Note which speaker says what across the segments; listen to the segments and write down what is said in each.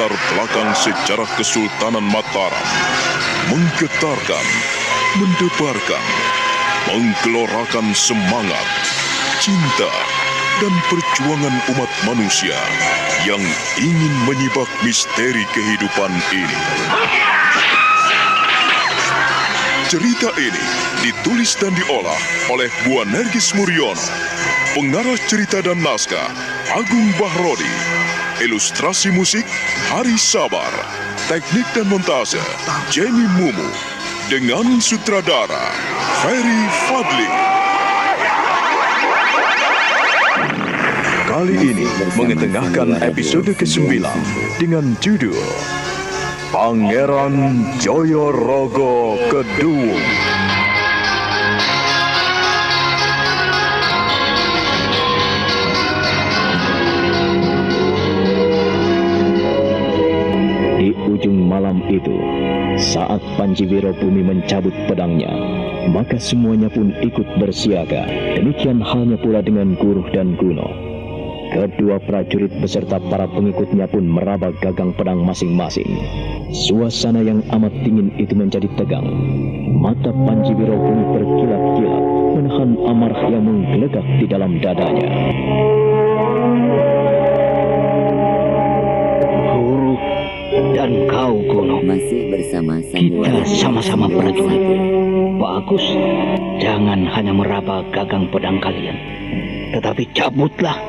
Speaker 1: latar belakang sejarah Kesultanan Mataram, menggetarkan, mendebarkan, menggelorakan semangat, cinta, dan perjuangan umat manusia yang ingin menyibak misteri kehidupan ini. Cerita ini ditulis dan diolah oleh Bu Nergis Muriono, pengarah cerita dan naskah Agung Bahrodi, ilustrasi musik Hari Sabar, teknik dan montase Jamie Mumu, dengan sutradara Ferry Fadli. Kali ini mengetengahkan episode ke-9 dengan judul Pangeran Joyorogo Kedung.
Speaker 2: Di ujung malam itu, saat Panji Wirobumi mencabut pedangnya, maka semuanya pun ikut bersiaga. Demikian halnya pula dengan Guruh dan Guno. Kedua prajurit beserta para pengikutnya pun meraba gagang pedang masing-masing. Suasana yang amat dingin itu menjadi tegang. Mata Panji Wirobumi berkilat-kilat, menahan amarah yang menggelegak di dalam dadanya.
Speaker 3: Guru dan kau, Guno,
Speaker 4: masih bersama
Speaker 3: kita sama-sama prajurit. Bagus, jangan hanya meraba gagang pedang kalian, tetapi cabutlah.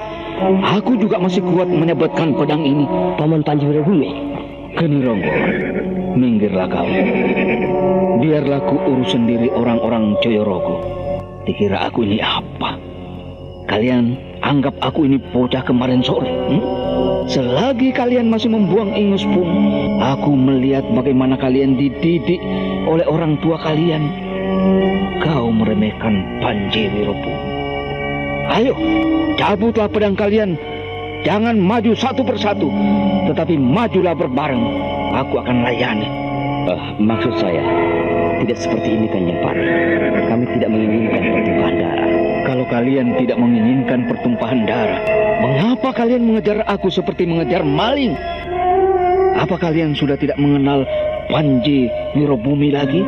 Speaker 3: Aku juga masih kuat menyabetkan pedang ini.
Speaker 4: Paman Panji Wirobumi.
Speaker 3: Kenironggo, minggirlah kau. Biarlah ku urus sendiri orang-orang Joyorogo. Dikira aku ini apa? Kalian anggap aku ini bocah kemarin sore? Selagi kalian masih membuang ingus pun, aku melihat bagaimana kalian dididik oleh orang tua kalian. Kau meremehkan Panji Wirobumi. Ayo, cabutlah pedang kalian. Jangan maju satu persatu, tetapi majulah berbareng. Aku akan layani.
Speaker 2: Maksud saya, tidak seperti ini, Kanjeng Pati. Kami tidak menginginkan pertumpahan darah.
Speaker 3: Kalau kalian tidak menginginkan pertumpahan darah, mengapa kalian mengejar aku seperti mengejar maling? Apa kalian sudah tidak mengenal Panji Wirobumi lagi?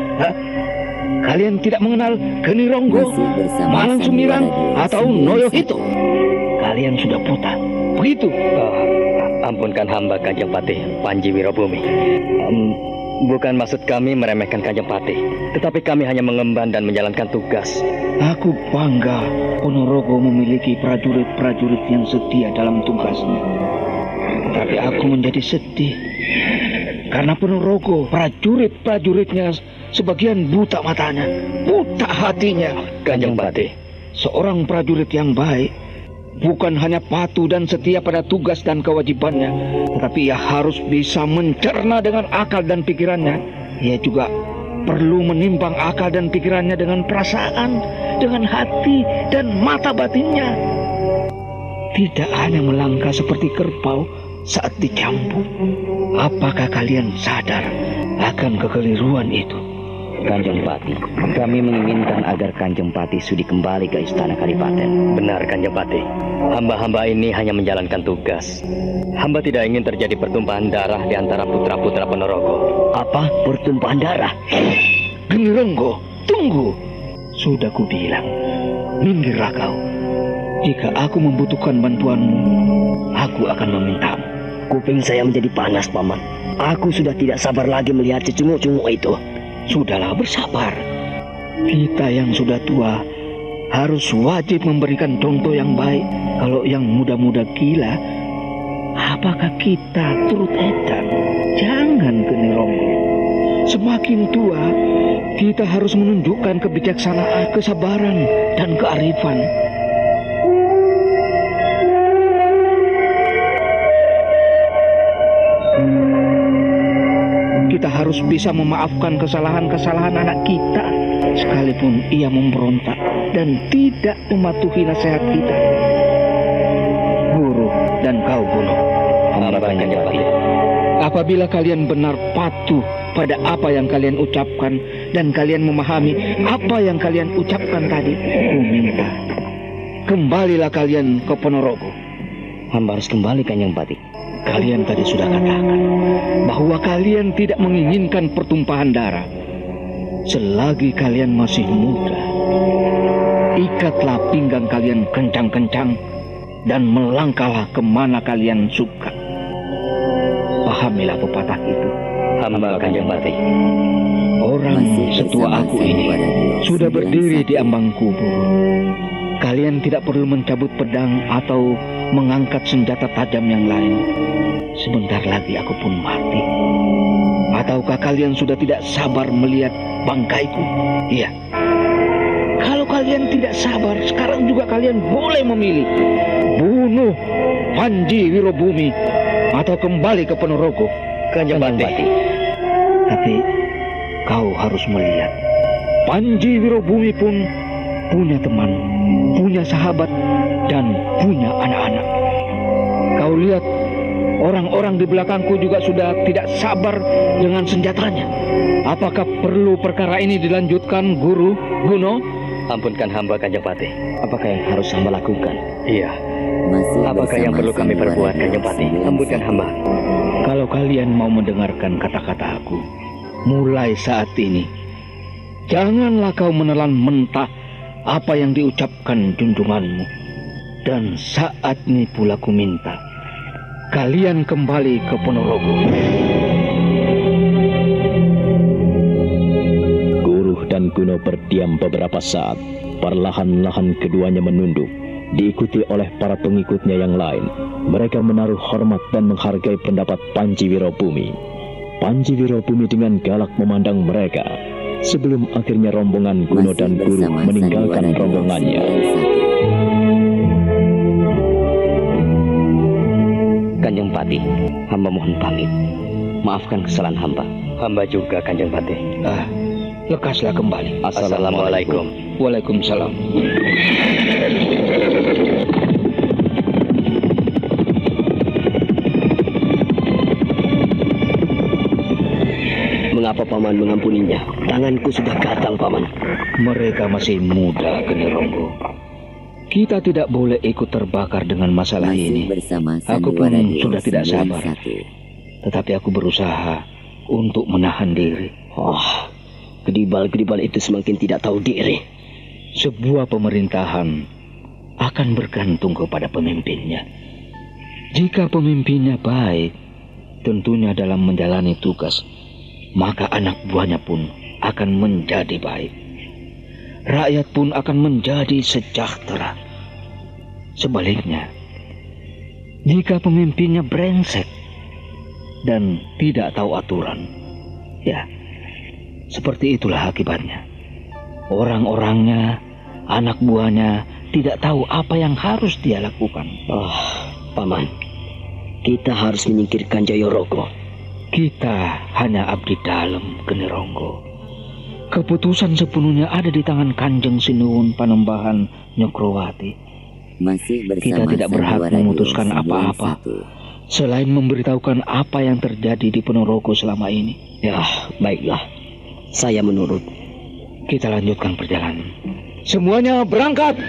Speaker 3: Kalian tidak mengenal Kenironggo, Malang Sumirang, atau Noyo Hito? Kalian sudah buta, begitu?
Speaker 2: Ampunkan hamba, Kanjeng Patih, Panji Wirobumi. Bukan maksud kami meremehkan Kanjeng Patih, tetapi kami hanya mengemban dan menjalankan tugas.
Speaker 3: Aku bangga Ponorogo memiliki prajurit-prajurit yang setia dalam tugasnya. Tapi aku menjadi sedih karena Ponorogo prajurit-prajuritnya sebagian buta matanya, buta hatinya.
Speaker 2: Kanjeng Patih,
Speaker 3: seorang prajurit yang baik bukan hanya patuh dan setia pada tugas dan kewajibannya, tetapi ia harus bisa mencerna dengan akal dan pikirannya. Ia juga perlu menimbang akal dan pikirannya dengan perasaan, dengan hati dan mata batinnya. Tidak hanya melangkah seperti kerbau saat dicambuk. Apakah kalian sadar akan kekeliruan itu?
Speaker 2: Kanjeng Pati, kami menginginkan agar Kanjeng Pati sudi kembali ke Istana Kadipaten. Benar, Kanjeng Pati. Hamba-hamba ini hanya menjalankan tugas. Hamba tidak ingin terjadi pertumpahan darah di antara putra-putra Ponorogo.
Speaker 3: Apa pertumpahan darah? Kenironggo, tunggu. Sudah kubilang, minggirlah kau. Jika aku membutuhkan bantuanmu, aku akan memintamu.
Speaker 4: Kuping saya menjadi panas, Paman. Aku sudah tidak sabar lagi melihat cecunguk-cunguk itu.
Speaker 3: Sudahlah, bersabar. Kita yang sudah tua harus wajib memberikan contoh yang baik. Kalau yang muda-muda gila, apakah kita turut edan? Jangan, Kenironggo. Semakin tua, kita harus menunjukkan kebijaksanaan, kesabaran, dan kearifan. Kita harus bisa memaafkan kesalahan-kesalahan anak kita, sekalipun ia memberontak dan tidak mematuhi nasihat kita. Guru dan kau, Guno, apabila kalian benar patuh pada apa yang kalian ucapkan dan kalian memahami apa yang kalian ucapkan tadi, ku minta, kembalilah kalian ke Ponorogo.
Speaker 2: Hamba harus kembali, Kanjeng Pati.
Speaker 3: kalian tadi sudah katakan bahwa kalian tidak menginginkan pertumpahan darah. Selagi kalian masih muda, ikatlah pinggang kalian kencang-kencang dan melangkahlah kemana kalian suka. Pahamilah pepatah itu.
Speaker 4: Hamba Kanjeng Pati.
Speaker 3: Orang setua aku ini sudah berdiri di ambang kubur. Kalian tidak perlu mencabut pedang atau mengangkat senjata tajam yang lain. Sebentar lagi aku pun mati. Ataukah kalian sudah tidak sabar melihat bangkaiku? Iya. Kalau kalian tidak sabar, sekarang juga kalian boleh memilih. Bunuh Panji Wirobumi atau kembali ke Ponorogo.
Speaker 4: Kanjeng Pati.
Speaker 3: Tapi kau harus melihat, Panji Wirobumi pun punya teman, punya sahabat, dan punya anak-anak. Kau lihat, orang-orang di belakangku juga sudah tidak sabar dengan senjatanya. Apakah perlu perkara ini dilanjutkan, Guru Guno?
Speaker 4: Ampunkan hamba Kanjeng Pati. Apakah yang harus hamba lakukan? Iya. Apakah yang perlu kami perbuat, Kanjeng Pati? Ampunkan hamba.
Speaker 3: Kalau kalian mau mendengarkan kata-kata aku, mulai saat ini, janganlah kau menelan mentah apa yang diucapkan junjunganmu. Dan saat ini pula ku minta, kalian kembali ke Ponorogo.
Speaker 2: Guru dan Guno berdiam beberapa saat. Perlahan-lahan keduanya menunduk, diikuti oleh para pengikutnya yang lain. Mereka menaruh hormat dan menghargai pendapat Panji Wirobumi. Panji Wirobumi dengan galak memandang mereka, sebelum akhirnya rombongan Guno dan Guru meninggalkan rombongannya.
Speaker 4: Kanjeng Pati, hamba mohon pamit. Maafkan kesalahan hamba. Hamba juga, Kanjeng Pati.
Speaker 3: Lekaslah kembali.
Speaker 4: Assalamualaikum.
Speaker 3: Waalaikumsalam.
Speaker 4: Mengapa Paman mengampuninya? Tanganku sudah gatal, Paman.
Speaker 3: Mereka masih muda, Generonggo. Kita tidak boleh ikut terbakar dengan masalah ini. Aku pun sudah tidak sabar. Tetapi aku berusaha untuk menahan diri.
Speaker 4: Kedibal-kedibal itu semakin tidak tahu diri.
Speaker 3: Sebuah pemerintahan akan bergantung kepada pemimpinnya. Jika pemimpinnya baik, tentunya dalam menjalani tugas, maka anak buahnya pun akan menjadi baik. Rakyat pun akan menjadi sejahtera. Sebaliknya, jika pemimpinnya brengsek dan tidak tahu aturan, ya, seperti itulah akibatnya. Orang-orangnya, anak buahnya tidak tahu apa yang harus dia lakukan.
Speaker 4: Paman, kita harus menyingkirkan Jayorogo.
Speaker 3: Kita hanya abdi dalam, Generonggo. Keputusan sepenuhnya ada di tangan Kanjeng Sinuwun Panembahan Nyokrowati. Kita tidak berhak memutuskan apa-apa selain memberitahukan apa yang terjadi di Ponorogo selama ini.
Speaker 4: Ya, baiklah. Saya menurut.
Speaker 3: Kita lanjutkan perjalanan. Semuanya berangkat!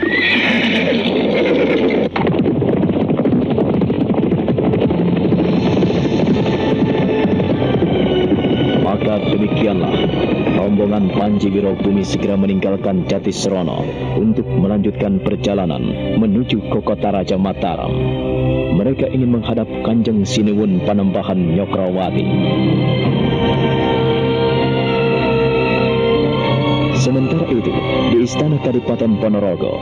Speaker 2: Maka demikianlah, rombongan Panji Wirobumi segera meninggalkan Jatisrono untuk melanjutkan perjalanan menuju ke kota Raja Mataram. Mereka ingin menghadap Kanjeng Sinuwun Panembahan Nyokrawati. Sementara itu, di istana Kadipaten Ponorogo,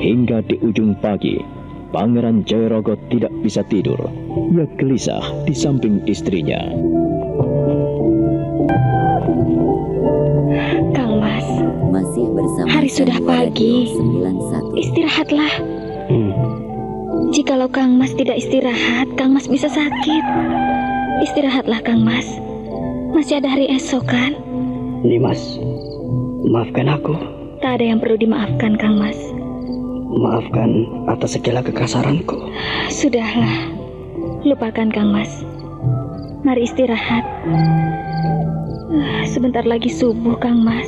Speaker 2: hingga di ujung pagi, Pangeran Jayorogo tidak bisa tidur. Ia gelisah di samping istrinya.
Speaker 5: Kang Mas, hari sudah pagi. Istirahatlah. Jikalau Kang Mas tidak istirahat, Kang Mas bisa sakit. Istirahatlah Kang Mas. Masih ada hari esok kan?
Speaker 4: Nimas, maafkan aku.
Speaker 5: Tak ada yang perlu dimaafkan Kang Mas.
Speaker 4: Maafkan atas segala kekasaranku.
Speaker 5: Sudahlah, lupakan Kang Mas. Mari istirahat. Sebentar lagi subuh Kang Mas.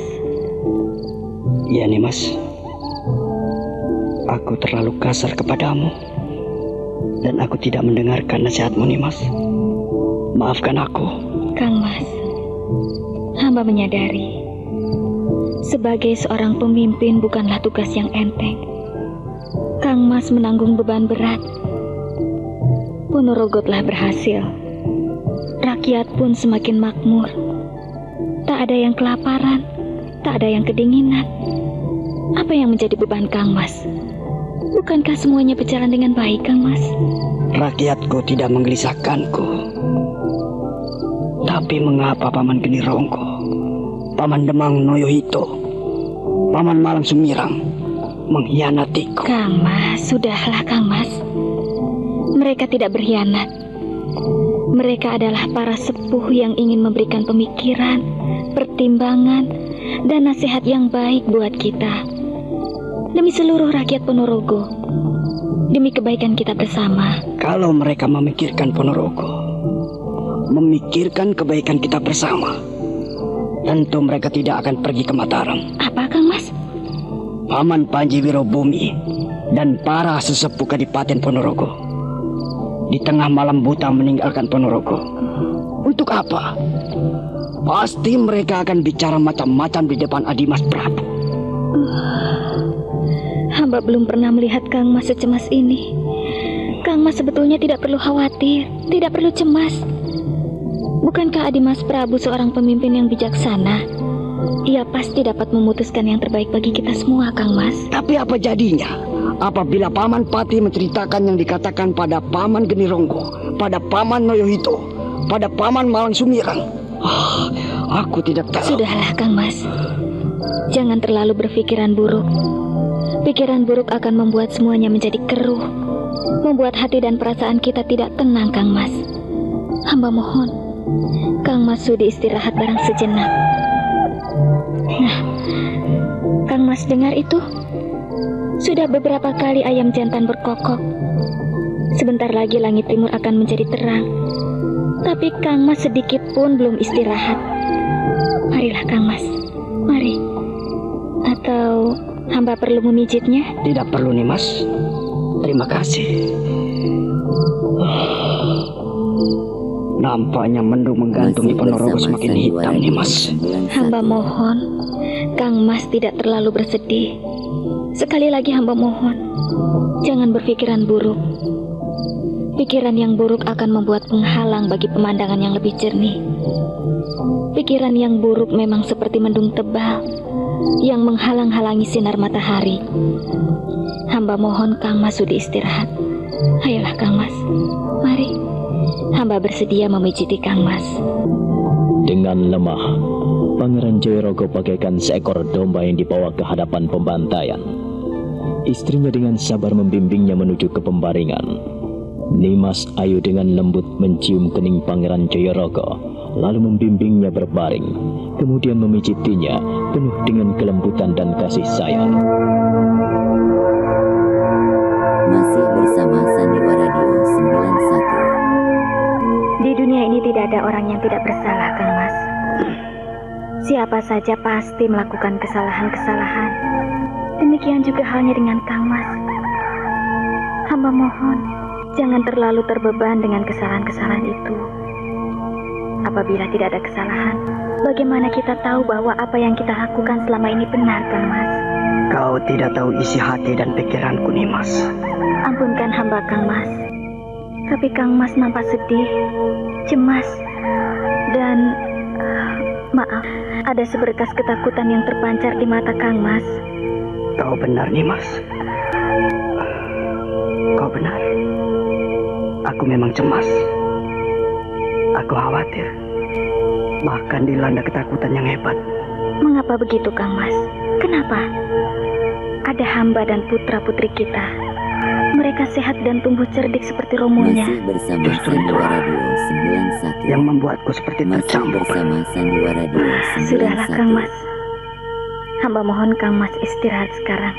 Speaker 4: Ya Nimas, aku terlalu kasar kepadamu.
Speaker 6: dan aku tidak mendengarkan nasihatmu, Nimas. Maafkan aku.
Speaker 5: Kang Mas, hamba menyadari sebagai seorang pemimpin bukanlah tugas yang enteng. Kang Mas menanggung beban berat. Ponorogo telah berhasil. Rakyat pun semakin makmur. Tak ada yang kelaparan, tak ada yang kedinginan. Apa yang menjadi beban Kang Mas? Bukankah semuanya berjalan dengan baik, Kang Mas?
Speaker 6: Rakyatku tidak menggelisahkanku. Tapi mengapa Paman Geni Ronggo, Paman Demang Noyohito, Paman Malang Sumirang mengkhianatiku?
Speaker 5: Kang Mas, sudahlah Kang Mas. Mereka tidak berkhianat. Mereka adalah para sepuh yang ingin memberikan pemikiran, pertimbangan, dan nasihat yang baik buat kita. Demi seluruh rakyat Ponorogo, demi kebaikan kita bersama.
Speaker 6: Kalau mereka memikirkan Ponorogo, memikirkan kebaikan kita bersama, tentu mereka tidak akan pergi ke Mataram.
Speaker 5: Apa, Kang Mas?
Speaker 6: Paman Panji Wirobumi dan para sesepuh Kadipaten Ponorogo di tengah malam buta meninggalkan Ponorogo. Untuk apa? Pasti mereka akan bicara macam-macam di depan Adimas Prabu.
Speaker 5: Hamba belum pernah melihat Kang Mas secemas ini. Kang Mas sebetulnya tidak perlu khawatir, tidak perlu cemas. Bukankah Adimas Prabu seorang pemimpin yang bijaksana? Ia pasti dapat memutuskan yang terbaik bagi kita semua, Kang Mas.
Speaker 6: Tapi apa jadinya apabila Paman Pati menceritakan yang dikatakan pada Paman Geni Ronggo, pada Paman Noyohito, pada Paman Malang Sumirang? Aku tidak tahu.
Speaker 5: Sudahlah, Kang Mas. Jangan terlalu berpikiran buruk. Pikiran buruk akan membuat semuanya menjadi keruh, membuat hati dan perasaan kita tidak tenang, Kang Mas. Hamba mohon, Kang Mas sudi istirahat barang sejenak. Nah, Kang Mas dengar itu? Sudah beberapa kali ayam jantan berkokok. Sebentar lagi langit timur akan menjadi terang. Tapi Kang Mas sedikit pun belum istirahat. Marilah Kang Mas, mari. Atau hamba perlu memijitnya?
Speaker 6: Tidak perlu, Nimas. Terima kasih. Nampaknya mendung menggantung di Ponorogo semakin hitam, Nimas.
Speaker 5: Hamba mohon, Kang Mas tidak terlalu bersedih. Sekali lagi hamba mohon, jangan berpikiran buruk. Pikiran yang buruk akan membuat penghalang bagi pemandangan yang lebih jernih. Pikiran yang buruk memang seperti mendung tebal yang menghalang-halangi sinar matahari. Hamba mohon Kang Mas sudi istirahat. Ayolah Kang Mas, mari. Hamba bersedia memijiti Kang Mas.
Speaker 2: Dengan lemah, Pangeran Jayorogo bagaikan seekor domba yang dibawa ke hadapan pembantaian. Istrinya dengan sabar membimbingnya menuju ke pembaringan. Nimas Ayu dengan lembut mencium kening Pangeran Jayorogo, lalu membimbingnya berbaring, kemudian memijitinya penuh dengan kelembutan dan kasih sayang.
Speaker 7: Masih bersama Sandiwara Radio 91.
Speaker 5: Di dunia ini tidak ada orang yang tidak bersalah, Kang Mas. Siapa saja pasti melakukan kesalahan-kesalahan. Demikian juga halnya dengan Kang Mas. Hamba mohon, jangan terlalu terbeban dengan kesalahan-kesalahan itu. Apabila tidak ada kesalahan, bagaimana kita tahu bahwa apa yang kita lakukan selama ini benar, Kang Mas?
Speaker 6: Kau tidak tahu isi hati dan pikiranku, Nimas.
Speaker 5: Ampunkan hamba, Kang Mas. Tapi Kang Mas nampak sedih, cemas, dan maaf, ada seberkas ketakutan yang terpancar di mata Kang Mas.
Speaker 6: Kau benar, Nimas. Kau benar. Aku memang cemas. Aku khawatir. Bahkan dilanda ketakutan yang hebat.
Speaker 5: Mengapa begitu, Kang Mas? Kenapa? Ada hamba dan putra-putri kita. Mereka sehat dan tumbuh cerdik seperti romonya.
Speaker 7: Masih bersama Sandiwara Radio 91.
Speaker 6: Yang membuatku seperti tercampur.
Speaker 7: Bersama Sandiwara Radio 91.
Speaker 5: Sudahlah, Kang Mas. Hamba mohon Kang Mas istirahat sekarang.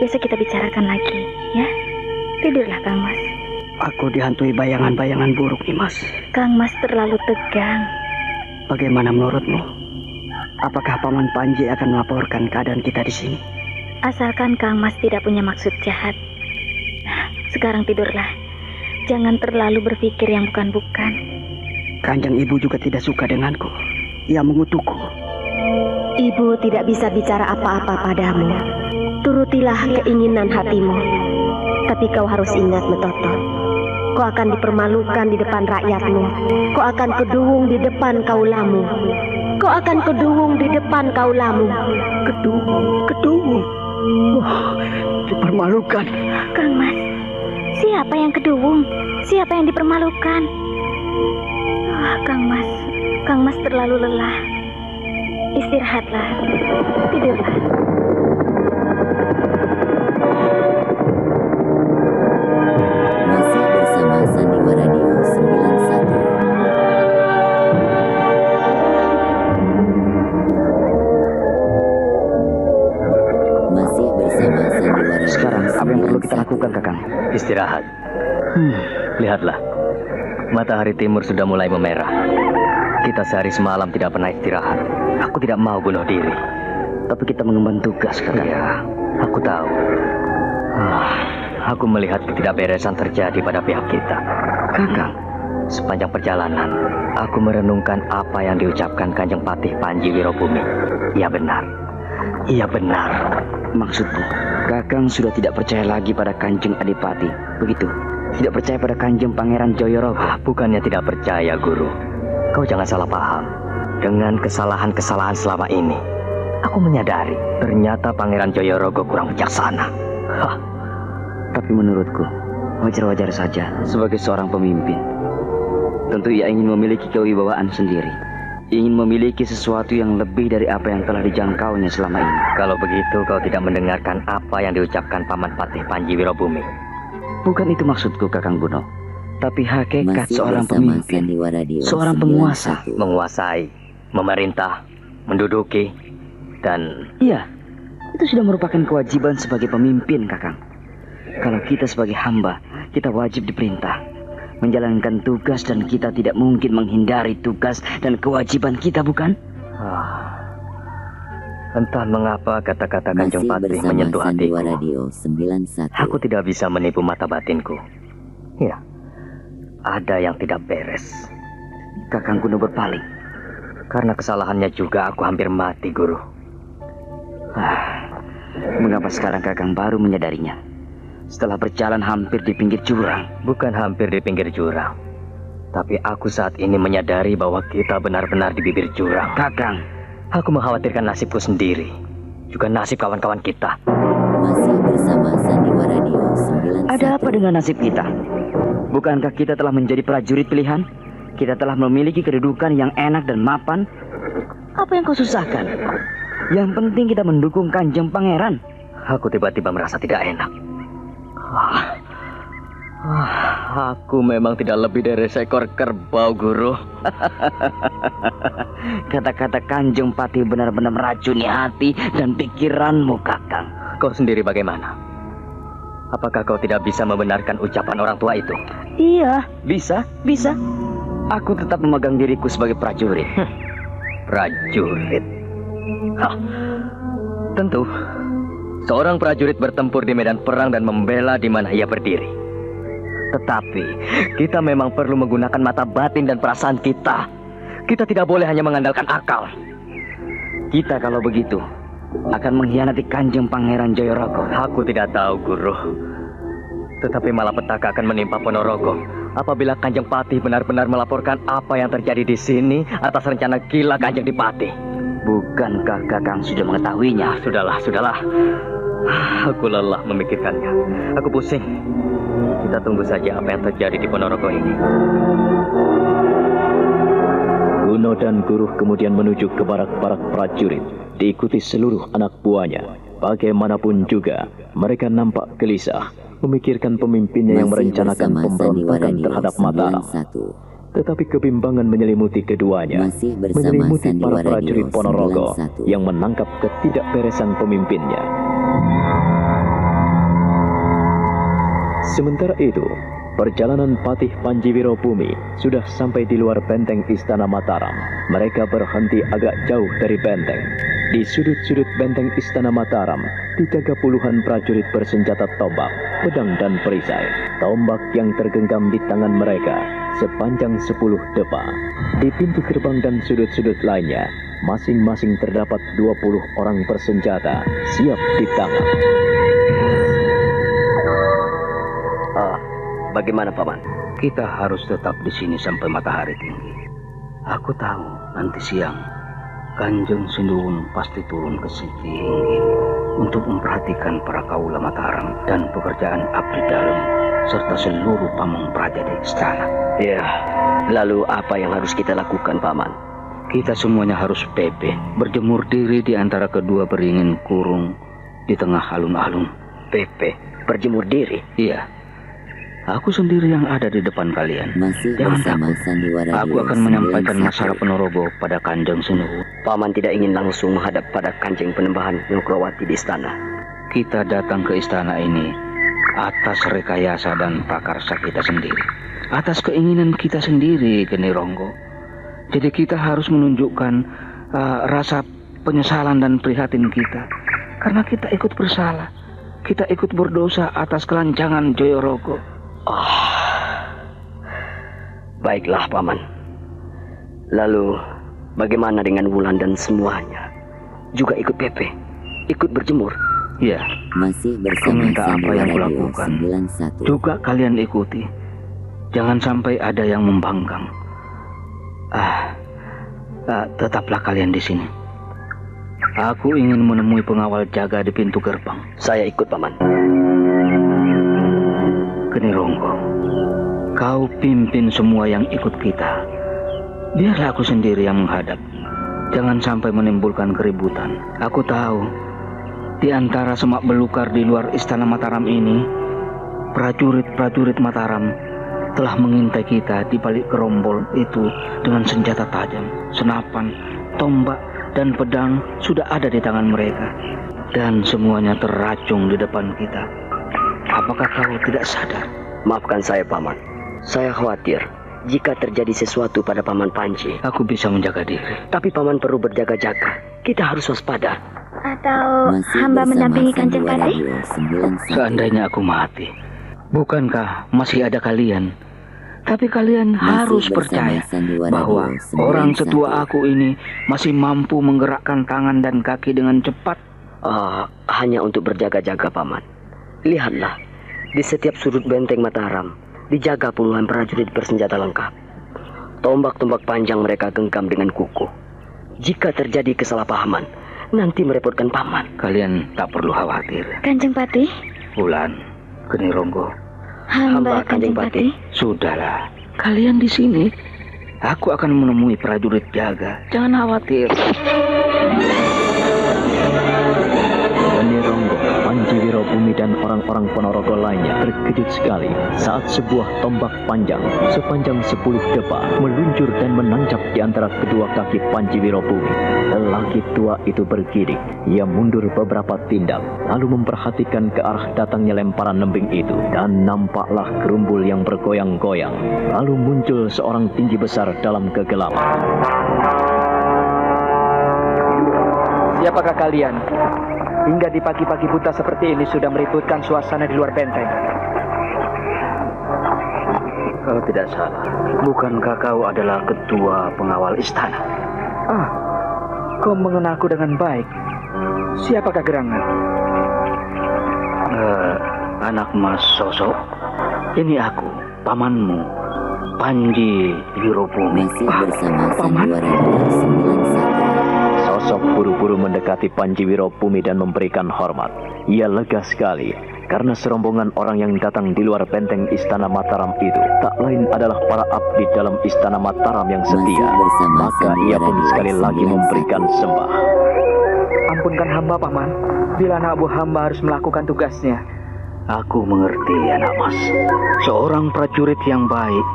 Speaker 5: Besok kita bicarakan lagi, ya? Tidurlah, Kang Mas.
Speaker 6: Aku dihantui bayangan-bayangan buruk, Nimas.
Speaker 5: Kang Mas terlalu tegang.
Speaker 6: Bagaimana menurutmu? Apakah Paman Panji akan melaporkan keadaan kita di sini?
Speaker 5: Asalkan Kang Mas tidak punya maksud jahat. Sekarang tidurlah. Jangan terlalu berpikir yang bukan-bukan.
Speaker 6: Kanjeng Ibu juga tidak suka denganku. Ia mengutukku.
Speaker 8: Ibu tidak bisa bicara apa-apa padamu. Turutilah keinginan hatimu. Tapi kau harus ingat, Metoto. Kau akan dipermalukan di depan rakyatmu. Kau akan keduwung di depan kaulamu. Kau akan keduwung di depan kaulamu.
Speaker 6: Keduwung. Wah, dipermalukan.
Speaker 5: Kang Mas, siapa yang keduwung? Siapa yang dipermalukan? Kang Mas terlalu lelah. Istirahatlah, tidurlah.
Speaker 7: Masih bersama Sandiwara Radio 91. Masih bersama Sandiwara.
Speaker 3: Sekarang apa yang perlu kita lakukan, Kakang? Istirahat. Lihatlah, matahari timur sudah mulai memerah. Kita sehari semalam tidak pernah istirahat. Aku tidak mau bunuh diri, tapi kita mengemban tugas, Kakang. Ya, aku tahu. Aku melihat ketidakberesan terjadi pada pihak kita. Kakang, sepanjang perjalanan, aku merenungkan apa yang diucapkan Kanjeng Patih Panji Wirobumi. Ia benar. Ia benar.
Speaker 6: Maksudmu, Kakang sudah tidak percaya lagi pada Kanjeng Adipati, begitu? Tidak percaya pada Kanjeng Pangeran Joyorogo?
Speaker 3: Bukannya tidak percaya, Guru. Kau jangan salah paham. Dengan kesalahan-kesalahan selama ini, aku menyadari ternyata Pangeran Joyorogo kurang bijaksana.
Speaker 6: Tapi menurutku, wajar-wajar saja sebagai seorang pemimpin. Tentu ia ingin memiliki kewibawaan sendiri. Ingin memiliki sesuatu yang lebih dari apa yang telah dijangkaunya selama ini.
Speaker 3: Kalau begitu kau tidak mendengarkan apa yang diucapkan Paman Patih Panji Wirobumi.
Speaker 6: Bukan itu maksudku, Kakang Guno. Tapi hakikat
Speaker 7: Masih
Speaker 6: seorang
Speaker 7: bersama
Speaker 6: pemimpin,
Speaker 7: Sandiwara Radio
Speaker 6: seorang
Speaker 7: 91.
Speaker 6: penguasa.
Speaker 3: Menguasai, memerintah, menduduki, dan...
Speaker 6: Iya, itu sudah merupakan kewajiban sebagai pemimpin, Kakang. Kalau kita sebagai hamba, kita wajib diperintah menjalankan tugas dan kita tidak mungkin menghindari tugas dan kewajiban kita, bukan?
Speaker 3: Entah mengapa kata-kata Kanjeng
Speaker 7: Masih
Speaker 3: Patih
Speaker 7: bersama
Speaker 3: menyentuh
Speaker 7: Sandiwara
Speaker 3: hatiku.
Speaker 7: Radio 91.
Speaker 3: Aku tidak bisa menipu mata batinku. Ya, ada yang tidak beres.
Speaker 6: Kakang Guno berpaling.
Speaker 3: Karena kesalahannya juga aku hampir mati, Guru.
Speaker 6: Mengapa sekarang Kakang baru menyadarinya? Setelah berjalan hampir di pinggir jurang.
Speaker 3: Bukan hampir di pinggir jurang, tapi aku saat ini menyadari bahwa kita benar-benar di bibir jurang.
Speaker 6: Kakang,
Speaker 3: aku mengkhawatirkan nasibku sendiri, juga nasib kawan-kawan kita.
Speaker 7: Masih bersama Sandiwara Radio 91.
Speaker 6: ada apa dengan nasib kita? Bukankah kita telah menjadi prajurit pilihan? Kita telah memiliki kedudukan yang enak dan mapan. Apa yang kau susahkan? Yang penting kita mendukung Kanjeng Pangeran.
Speaker 3: Aku tiba-tiba merasa tidak enak. Aku memang tidak lebih dari seekor kerbau, Guru.
Speaker 6: Kata-kata Kanjeng Patih benar-benar meracuni hati dan pikiranmu, Kakang.
Speaker 3: Kau sendiri bagaimana? Apakah kau tidak bisa membenarkan ucapan orang tua itu?
Speaker 6: Iya, bisa. Aku tetap memegang diriku sebagai prajurit.
Speaker 3: Prajurit? Tentu. Seorang prajurit bertempur di medan perang dan membela di mana ia berdiri. Tetapi, kita memang perlu menggunakan mata batin dan perasaan kita. Kita tidak boleh hanya mengandalkan akal.
Speaker 6: Kita kalau begitu akan mengkhianati Kanjeng Pangeran Joyorogo.
Speaker 3: Aku tidak tahu, Guru. Tetapi malapetaka akan menimpa Ponorogo apabila Kanjeng Patih benar-benar melaporkan apa yang terjadi di sini atas rencana gila Kanjeng Dipati.
Speaker 6: Bukankah Kakang sudah mengetahuinya?
Speaker 3: Sudahlah. Aku lelah memikirkannya. Aku pusing. Kita tunggu saja apa yang terjadi di Ponorogo ini.
Speaker 2: Guno dan Guruh kemudian menuju ke barak-barak prajurit, diikuti seluruh anak buahnya. Bagaimanapun juga, mereka nampak gelisah, memikirkan pemimpinnya yang
Speaker 7: Masih
Speaker 2: merencanakan
Speaker 7: bersama
Speaker 2: pemberontakan
Speaker 7: Sandiwara Radio
Speaker 2: terhadap Mataram.
Speaker 7: 91.
Speaker 2: Tetapi kebimbangan menyelimuti keduanya,
Speaker 7: Masih bersama
Speaker 2: menyelimuti para
Speaker 7: Sandiwara
Speaker 2: prajurit
Speaker 7: Radio
Speaker 2: Ponorogo
Speaker 7: 91.
Speaker 2: yang menangkap ketidakberesan pemimpinnya. Sementara itu, perjalanan Patih Panji Wirobumi sudah sampai di luar benteng Istana Mataram. Mereka berhenti agak jauh dari benteng. Di sudut-sudut benteng Istana Mataram dijaga puluhan prajurit bersenjata tombak, pedang dan perisai. Tombak yang tergenggam di tangan mereka sepanjang 10 depa. Di pintu gerbang dan sudut-sudut lainnya, masing-masing terdapat 20 orang bersenjata siap di tangan.
Speaker 3: Bagaimana, Paman? Kita harus tetap di sini sampai matahari tinggi. Aku tahu nanti siang Kanjeng Sinduwun pasti turun ke Sitinggi untuk memperhatikan para kaula Mataram dan pekerjaan abdi dalam serta seluruh pamong praja di istana. Ya, lalu apa yang harus kita lakukan, Paman? Kita semuanya harus pepeh, berjemur diri di antara kedua beringin kurung di tengah alun-alun. Pepeh, berjemur diri? Iya. Aku sendiri yang ada di depan kalian. Jangan takut. Aku akan menyampaikan masalah Ponorogo pada Kanjeng Sinduwun. Paman tidak ingin langsung menghadap pada Kanjeng Penembahan Nyokrawati di istana. Kita datang ke istana ini atas rekayasa dan prakarsa kita sendiri, atas keinginan kita sendiri, Geni Ronggo. Jadi kita harus menunjukkan rasa penyesalan dan prihatin kita, karena kita ikut bersalah, kita ikut berdosa atas kelancangan Joyorogo. Baiklah, Paman. Lalu bagaimana dengan Wulan dan semuanya? Juga ikut Pepe, ikut berjemur? Ya,
Speaker 7: masih bersama
Speaker 3: minta apa yang kulakukan juga kalian ikuti. Jangan sampai ada yang membangkang. Tetaplah kalian di sini. Aku ingin menemui pengawal jaga di pintu gerbang. Saya ikut, Paman. Geni Ronggo, kau pimpin semua yang ikut kita. Biarlah aku sendiri yang menghadap. Jangan sampai menimbulkan keributan. Aku tahu di antara semak belukar di luar istana Mataram ini, prajurit-prajurit Mataram telah mengintai kita di balik gerombol itu dengan senjata tajam, senapan, tombak, dan pedang sudah ada di tangan mereka. Dan semuanya terracung di depan kita. Apakah kau tidak sadar? Maafkan saya, Paman. Saya khawatir jika terjadi sesuatu pada Paman Panji. Aku bisa menjaga diri. Tapi Paman perlu berjaga-jaga. Kita harus waspada.
Speaker 5: Atau hamba mendampingi Kanjeng Pati?
Speaker 3: Seandainya aku mati, bukankah masih ada kalian? Tapi kalian harus percaya bahwa orang setua aku ini masih mampu menggerakkan tangan dan kaki dengan cepat. Hanya untuk berjaga-jaga, Paman. Lihatlah, di setiap sudut benteng Mataram dijaga puluhan prajurit bersenjata lengkap. Tombak-tombak panjang mereka genggam dengan kukuh. Jika terjadi kesalahpahaman, nanti merepotkan Paman. Kalian tak perlu khawatir.
Speaker 5: Kanjeng Pati?
Speaker 3: Wulan, Geni Ronggo,
Speaker 5: hamba Kanjeng Pati.
Speaker 3: Sudahlah, kalian di sini. Aku akan menemui prajurit jaga. Jangan khawatir.
Speaker 2: Geni Ronggo, Panji Wirobumi dan orang-orang Ponorogo lainnya terkejut sekali saat sebuah tombak panjang sepanjang 10 depa meluncur dan menancap di antara kedua kaki Panji Wirobumi. Lelaki tua itu bergidik. Ia mundur beberapa tindak, lalu memperhatikan ke arah datangnya lemparan lembing itu, dan nampaklah gerumbul yang bergoyang-goyang. Lalu muncul seorang tinggi besar dalam kegelapan.
Speaker 9: Siapakah kalian? Hingga di pagi-pagi buta seperti ini sudah meributkan suasana di luar benteng.
Speaker 3: Kalau tidak salah, bukankah kau adalah ketua pengawal istana?
Speaker 9: Kau mengenalku dengan baik. Siapakah gerangan?
Speaker 3: Anak Mas Sosok. Ini aku, pamanmu, Panji Wirobumi.
Speaker 7: Masih bersama
Speaker 3: Paman.
Speaker 2: Sosok buru-buru mendekati Panji Wirobumi dan memberikan hormat. Ia lega sekali karena serombongan orang yang datang di luar benteng istana Mataram itu tak lain adalah para abdi dalam istana Mataram yang setia. Maka ia pun sekali lagi memberikan sembah.
Speaker 9: Ampunkan hamba, Paman, bila anak buah hamba harus melakukan tugasnya.
Speaker 3: Aku mengerti, anak Mas. Seorang prajurit yang baik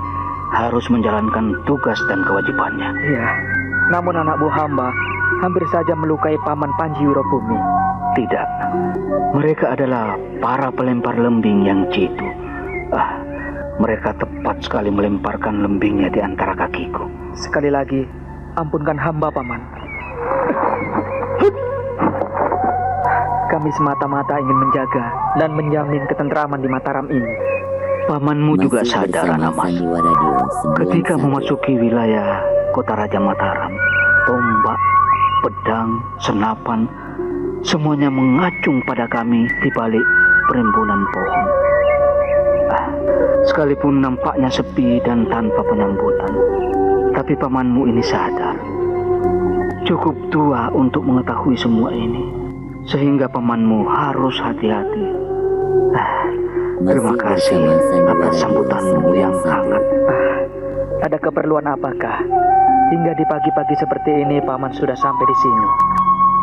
Speaker 3: harus menjalankan tugas dan kewajibannya.
Speaker 9: Iya, namun anak buah hamba hampir saja melukai Paman Panji Wirobumi.
Speaker 3: Tidak, mereka adalah para pelempar lembing yang jitu. Mereka tepat sekali melemparkan lembingnya di antara kakiku.
Speaker 9: Sekali lagi, ampunkan hamba, Paman. Kami semata-mata ingin menjaga dan menjamin ketentraman di Mataram ini.
Speaker 3: Pamanmu juga
Speaker 7: Masih
Speaker 3: sadar,
Speaker 7: bersama
Speaker 3: Anamas.
Speaker 7: Sandiwara Radio 91.
Speaker 3: Ketika memasuki wilayah kota Raja Mataram, tombak, pedang, senapan, semuanya mengacung pada kami di balik perimbunan pohon. Sekalipun nampaknya sepi dan tanpa penyambutan, tapi pamanmu ini sadar. Cukup tua untuk mengetahui semua ini, sehingga pamanmu harus hati-hati. Terima kasih atas sambutanmu yang hangat.
Speaker 9: Ada keperluan apakah? Hingga di pagi-pagi seperti ini Paman sudah sampai di sini.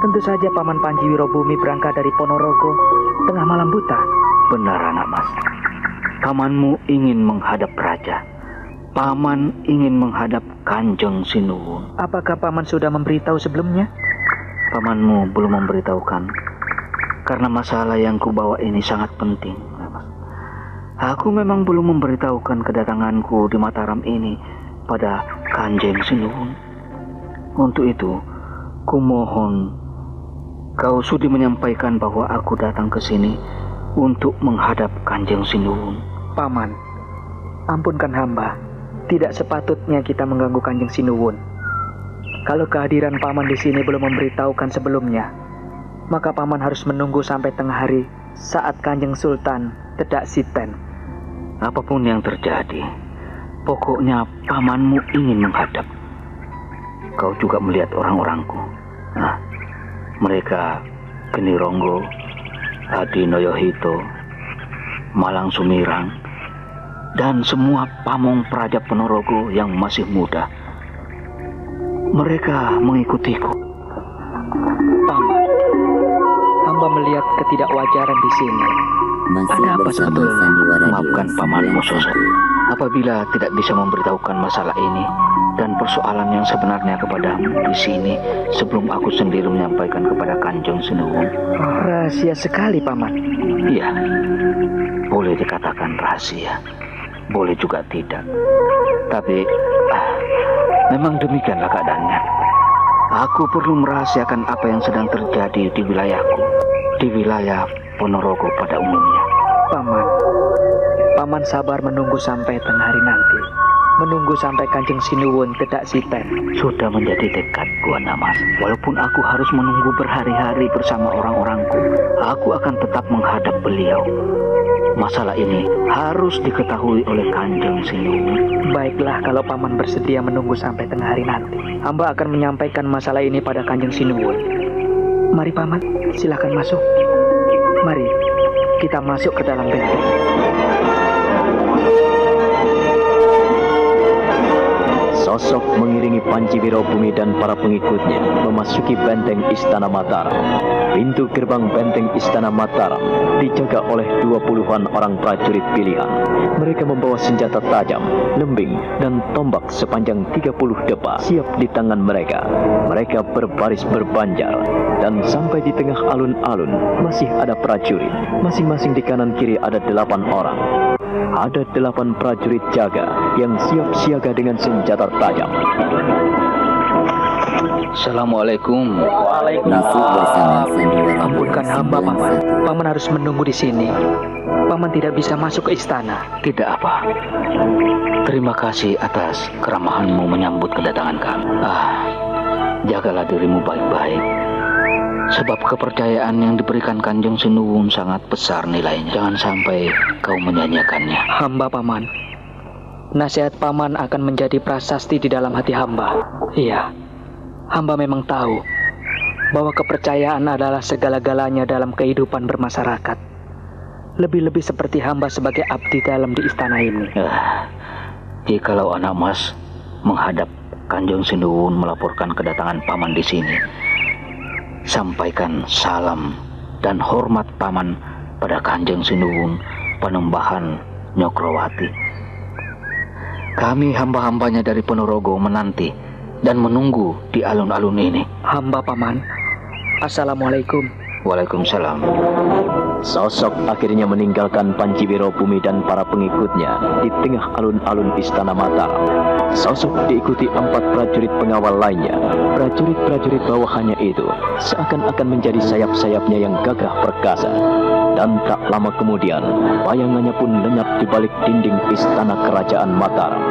Speaker 9: Tentu saja Paman Panji Wirobumi berangkat dari Ponorogo tengah malam buta.
Speaker 3: Benar, anak mas. Pamanmu ingin menghadap raja. Paman ingin menghadap Kanjeng Sinuwun.
Speaker 9: Apakah Paman sudah memberitahu sebelumnya?
Speaker 3: Pamanmu belum memberitahukan, karena masalah yang kubawa ini sangat penting. Aku memang belum memberitahukan kedatanganku di Mataram ini pada Kanjeng Sinuwun. Untuk itu, kumohon kau sudi menyampaikan bahwa aku datang ke sini untuk menghadap Kanjeng Sinuwun.
Speaker 9: Paman, ampunkan hamba. Tidak sepatutnya kita mengganggu Kanjeng Sinuwun. Kalau kehadiran Paman di sini belum memberitahukan sebelumnya, maka Paman harus menunggu sampai tengah hari saat Kanjeng Sultan Tedak Siten.
Speaker 3: Apapun yang terjadi, pokoknya pamanmu ingin menghadap. Kau juga melihat orang-orangku. Mereka Geni Ronggo, Adi Noyohito, Malang Sumirang, dan semua pamong Praja Ponorogo yang masih muda. Mereka mengikutiku.
Speaker 9: Paman, hamba melihat ketidakwajaran di sini.
Speaker 3: Ada apa sebetulnya? Maafkan pamanmu, Soso. Apabila tidak bisa memberitahukan masalah ini dan persoalan yang sebenarnya kepadamu di sini sebelum aku sendiri menyampaikan kepada Kanjeng Sinuwun.
Speaker 9: Rahasia sekali, Paman.
Speaker 3: Iya, boleh dikatakan rahasia, boleh juga tidak. Tapi memang demikianlah keadaannya. Aku perlu merahasiakan apa yang sedang terjadi di wilayahku, di wilayah Ponorogo pada umumnya.
Speaker 9: Paman sabar menunggu sampai tengah hari nanti. Menunggu sampai Kanjeng Sinuwun Tedak Siten.
Speaker 3: Sudah menjadi tekadku, Anamas. Walaupun aku harus menunggu berhari-hari bersama orang-orangku, aku akan tetap menghadap beliau. Masalah ini harus diketahui oleh Kanjeng Sinuwun.
Speaker 9: Baiklah, kalau Paman bersedia menunggu sampai tengah hari nanti, hamba akan menyampaikan masalah ini pada Kanjeng Sinuwun. Mari Paman, silakan masuk. Mari, kita masuk ke dalam benteng.
Speaker 2: Sosok mengiringi Panji Wirobumi dan para pengikutnya memasuki benteng Istana Mataram. Pintu gerbang benteng Istana Mataram dijaga oleh 20-an orang prajurit pilihan. Mereka membawa senjata tajam, lembing, dan tombak sepanjang 30 depa siap di tangan mereka. Mereka berbaris berbanjar, dan sampai di tengah alun-alun masih ada prajurit. Masing-masing di kanan kiri ada 8 orang. Ada 8 prajurit jaga yang siap siaga dengan senjata tajam.
Speaker 3: Assalamualaikum.
Speaker 9: Waalaikumsalam. Ampunkan hamba, Paman. Paman harus menunggu di sini. Paman tidak bisa masuk ke istana.
Speaker 3: Tidak apa. Terima kasih atas keramahanmu menyambut kedatangan kami. Jagalah dirimu baik-baik. Sebab kepercayaan yang diberikan Kanjeng Sinuwun sangat besar nilainya. Jangan sampai kau menyanyiakannya.
Speaker 9: Hamba, Paman. Nasihat Paman akan menjadi prasasti di dalam hati hamba. Iya, hamba memang tahu bahwa kepercayaan adalah segala-galanya dalam kehidupan bermasyarakat. Lebih-lebih seperti hamba sebagai abdi dalam di istana ini.
Speaker 3: Jikalau anak mas menghadap Kanjeng Sinuwun melaporkan kedatangan Paman di sini, sampaikan salam dan hormat Paman pada Kanjeng Sinuwun Panembahan Nyokrowati. Kami hamba-hambanya dari Ponorogo menanti dan menunggu di alun-alun ini.
Speaker 9: Hamba, Paman. Assalamualaikum.
Speaker 3: Waalaikumsalam.
Speaker 2: Sosok akhirnya meninggalkan Panjiwiro Bumi dan para pengikutnya di tengah alun-alun Istana Mataram. Sosok diikuti 4 prajurit pengawal lainnya. Prajurit-prajurit bawahannya itu seakan-akan menjadi sayap-sayapnya yang gagah perkasa. Dan tak lama kemudian, bayangannya pun lenyap di balik dinding Istana Kerajaan Mataram.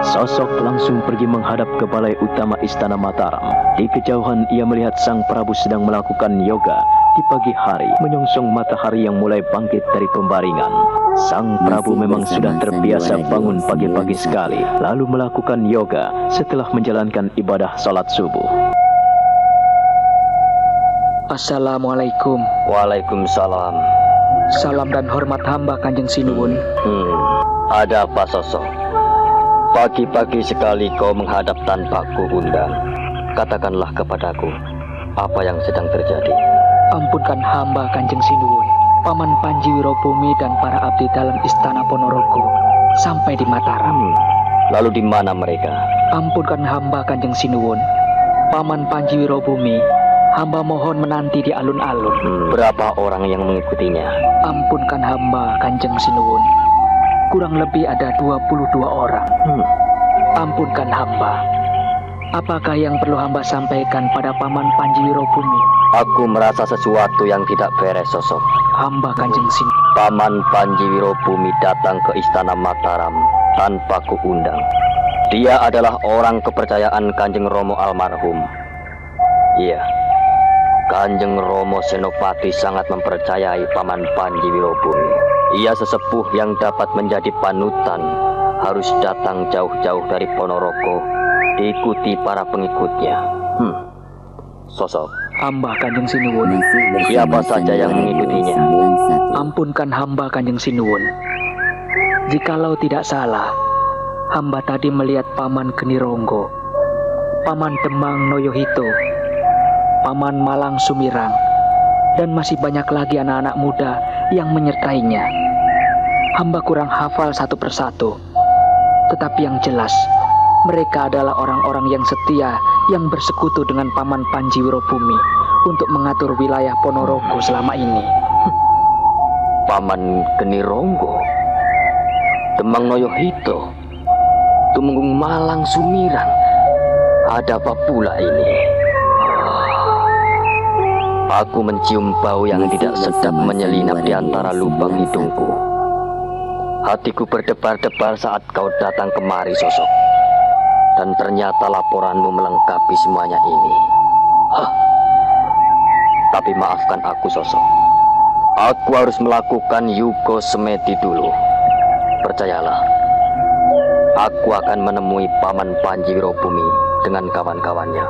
Speaker 2: Sosok langsung pergi menghadap ke balai utama Istana Mataram. Di kejauhan ia melihat Sang Prabu sedang melakukan yoga di pagi hari menyongsong matahari yang mulai bangkit dari pembaringan. Sang Prabu memang sudah terbiasa bangun pagi-pagi sekali, lalu melakukan yoga setelah menjalankan ibadah salat subuh.
Speaker 9: Assalamualaikum.
Speaker 3: Waalaikumsalam.
Speaker 9: Salam dan hormat hamba Kanjeng Sinuwun.
Speaker 3: Ada apa Sosok? Pagi-pagi sekali kau menghadap tanpa kuundang. Katakanlah kepadaku, apa yang sedang terjadi?
Speaker 9: Ampunkan hamba Kanjeng Sinuwun. Paman Panjiwiro Bumi dan para abdi dalam Istana Ponorogo sampai di Mataram.
Speaker 3: Lalu di mana mereka?
Speaker 9: Ampunkan hamba Kanjeng Sinuwun. Paman Panjiwiro Bumi, hamba mohon menanti di alun-alun.
Speaker 3: Berapa orang yang mengikutinya?
Speaker 9: Ampunkan hamba Kanjeng Sinuwun. Kurang lebih ada 22 orang. Ampunkan hamba. Apakah yang perlu hamba sampaikan pada Paman Panjiwiro Bumi?
Speaker 3: Aku merasa sesuatu yang tidak beres Sosok.
Speaker 9: Hamba Kanjeng Sinuwun.
Speaker 3: Paman Panjiwiro Bumi datang ke Istana Mataram tanpa kuundang. Dia adalah orang kepercayaan Kanjeng Romo almarhum. Iya, Kanjeng Romo Senopati sangat mempercayai Paman Panjiwiro Bumi. Ia sesepuh yang dapat menjadi panutan, harus datang jauh-jauh dari Ponorogo, diikuti para pengikutnya. Sosok.
Speaker 9: Hamba Kanjeng Sinuwun.
Speaker 3: Siapa saja yang mengikutinya?
Speaker 9: Ampunkan hamba Kanjeng Sinuwun. Jikalau tidak salah, hamba tadi melihat Paman Genironggo, Paman Demang Noyohito, Paman Malang Sumirang, dan masih banyak lagi anak-anak muda yang menyertainya. Hamba kurang hafal satu persatu, tetapi yang jelas mereka adalah orang-orang yang setia yang bersekutu dengan Paman Panjiwiro Bumi untuk mengatur wilayah Ponorogo selama ini.
Speaker 3: Paman Genironggo, Demang Noyohito, Tumenggung Malang Sumirang, ada apa pula ini? Aku mencium bau yang tidak sedap menyelinap di antara lubang hidungku. Hatiku berdebar-debar saat kau datang kemari Sosok. Dan ternyata laporanmu melengkapi semuanya ini. Tapi maafkan aku Sosok. Aku harus melakukan Yugo Semedi dulu. Percayalah, aku akan menemui Paman Panjiwiro Bumi dengan kawan-kawannya.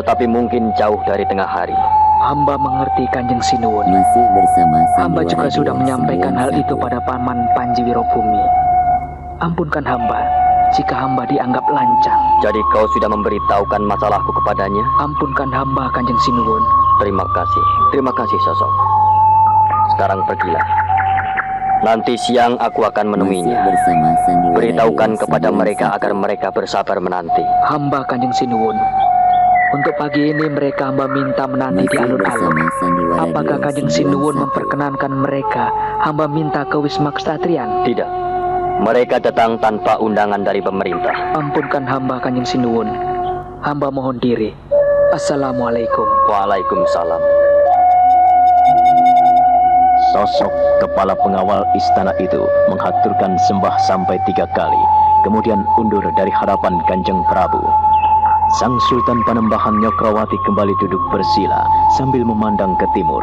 Speaker 3: Tetapi mungkin jauh dari tengah hari.
Speaker 9: Hamba mengerti Kanjeng Sinuwun.
Speaker 7: Masih bersama
Speaker 9: hamba juga sudah menyampaikan hal itu pada Paman Panjiwiro Bumi. Ampunkan hamba jika hamba dianggap lancang.
Speaker 3: Jadi kau sudah memberitahukan masalahku kepadanya?
Speaker 9: Ampunkan hamba Kanjeng Sinuwun.
Speaker 3: Terima kasih Sosok. Sekarang pergilah. Nanti siang aku akan menemuinya. Beritahukan kepada mereka agar mereka bersabar menanti.
Speaker 9: Hamba Kanjeng Sinuwun. Untuk pagi ini mereka hamba minta menanti di alun-alun. Apakah Kanjeng Sinuwun memperkenankan mereka hamba minta ke Wisma Kesatrian?
Speaker 3: Tidak. Mereka datang tanpa undangan dari pemerintah.
Speaker 9: Ampunkan hamba Kanjeng Sinuwun. Hamba mohon diri. Assalamualaikum.
Speaker 3: Waalaikumsalam.
Speaker 2: Sosok kepala pengawal istana itu menghaturkan sembah sampai 3 kali, kemudian undur dari hadapan Kanjeng Prabu. Sang Sultan Panembahan Nyokrawati kembali duduk bersila sambil memandang ke timur,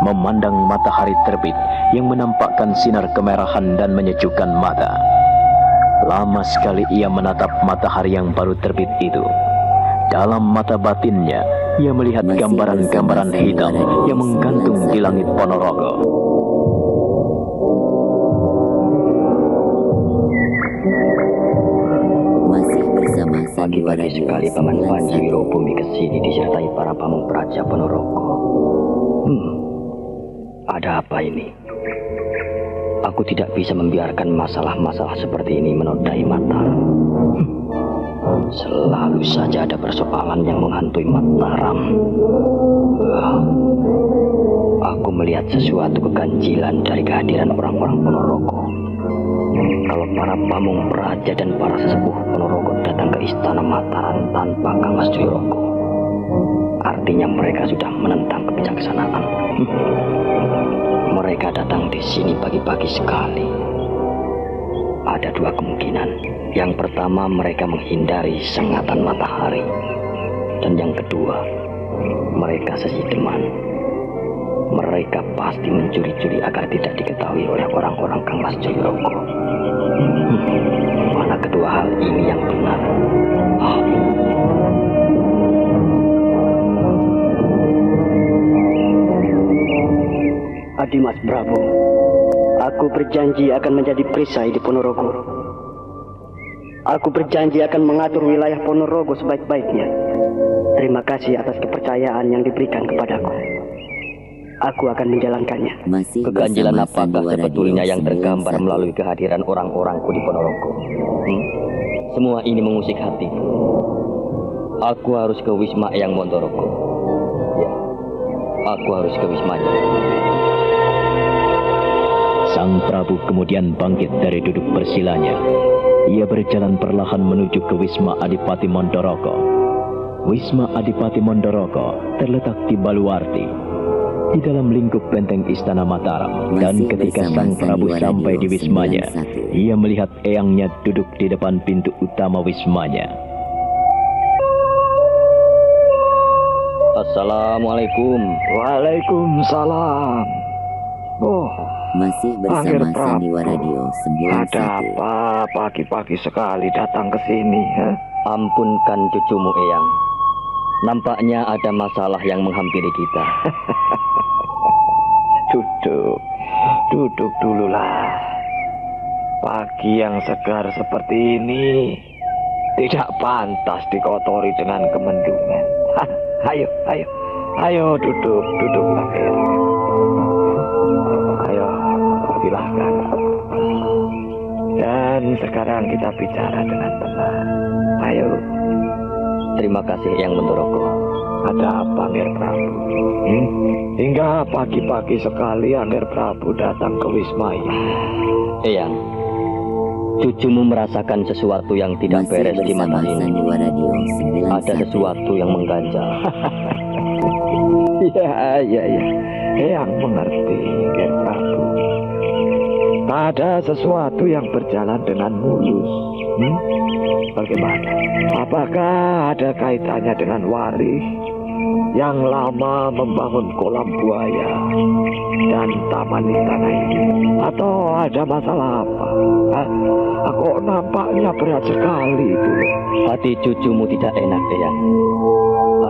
Speaker 2: memandang matahari terbit yang menampakkan sinar kemerahan dan menyejukkan mata. Lama sekali ia menatap matahari yang baru terbit itu. Dalam mata batinnya, ia melihat gambaran-gambaran hitam yang menggantung di langit Ponorogo.
Speaker 3: Pagi-pagi sekali Paman Panjiwiro Bumi kesini disertai para pamung praja Ponorogo. Ada apa ini? Aku tidak bisa membiarkan masalah-masalah seperti ini menodai Mataram. Selalu saja ada persoalan yang menghantui Mataram. Aku melihat sesuatu keganjilan dari kehadiran orang-orang Ponorogo. Kalau para pamong praja dan para sesepuh Ponorogo datang ke istana Mataram tanpa Kang Mas Joyorogo, artinya mereka sudah menentang kebijaksanaan. Mereka datang di sini pagi-pagi sekali. Ada dua kemungkinan. Yang pertama, mereka menghindari sengatan matahari. Dan yang kedua, mereka sesideman. Mereka pasti mencuri-curi agar tidak diketahui oleh orang-orang Kang Mas Joyorogo. Mana kedua hal ini yang benar?
Speaker 6: Adimas Prabu, aku berjanji akan menjadi perisai di Ponorogo. Aku berjanji akan mengatur wilayah Ponorogo sebaik-baiknya. Terima kasih atas kepercayaan yang diberikan kepadaku. Aku akan menjalankannya.
Speaker 3: Keganjilan apakah sebetulnya yang tergambar melalui kehadiran orang-orangku di Ponorogo? Semua ini mengusik hatiku. Aku harus ke Wisma Eyang Mondorogo. Ya, aku harus ke wismanya.
Speaker 2: Sang Prabu kemudian bangkit dari duduk bersilanya. Ia berjalan perlahan menuju ke Wisma Adipati Mondorogo. Wisma Adipati Mondorogo terletak di Baluwarti, di dalam lingkup benteng Istana Mataram. Dan ketika Sang Prabu sampai di wismanya, ia melihat eyangnya duduk di depan pintu utama wismanya.
Speaker 3: Assalamualaikum.
Speaker 10: Waalaikumsalam. Oh,
Speaker 7: masih bersama Sandiwara Radio 91.
Speaker 10: Ada apa pagi-pagi sekali datang ke sini?
Speaker 3: Ampunkan cucumu, Eyang. Nampaknya ada masalah yang menghampiri kita.
Speaker 10: Duduk dululah. Pagi yang segar seperti ini tidak pantas dikotori dengan kemendungan. Ayo duduklah. Ayo, silahkan. Dan sekarang kita bicara dengan tenang. Ayo.
Speaker 3: Terima kasih Eyang Mondorogo.
Speaker 10: Ada apa, Angger Prabu? Hingga pagi-pagi sekali Angger Prabu datang ke Wisma ini.
Speaker 3: Eyang, cucumu merasakan sesuatu yang tidak beres di mata ini. Ada sesuatu yang mengganjal.
Speaker 10: Ya. Eyang mengerti, Angger Prabu. Ada sesuatu yang berjalan dengan mulus. Bagaimana? Apakah ada kaitannya dengan waris yang lama membangun kolam buaya dan taman istana ini? Atau ada masalah apa? Kok nampaknya berat sekali itu.
Speaker 3: Hati cucumu tidak enak, Eyang.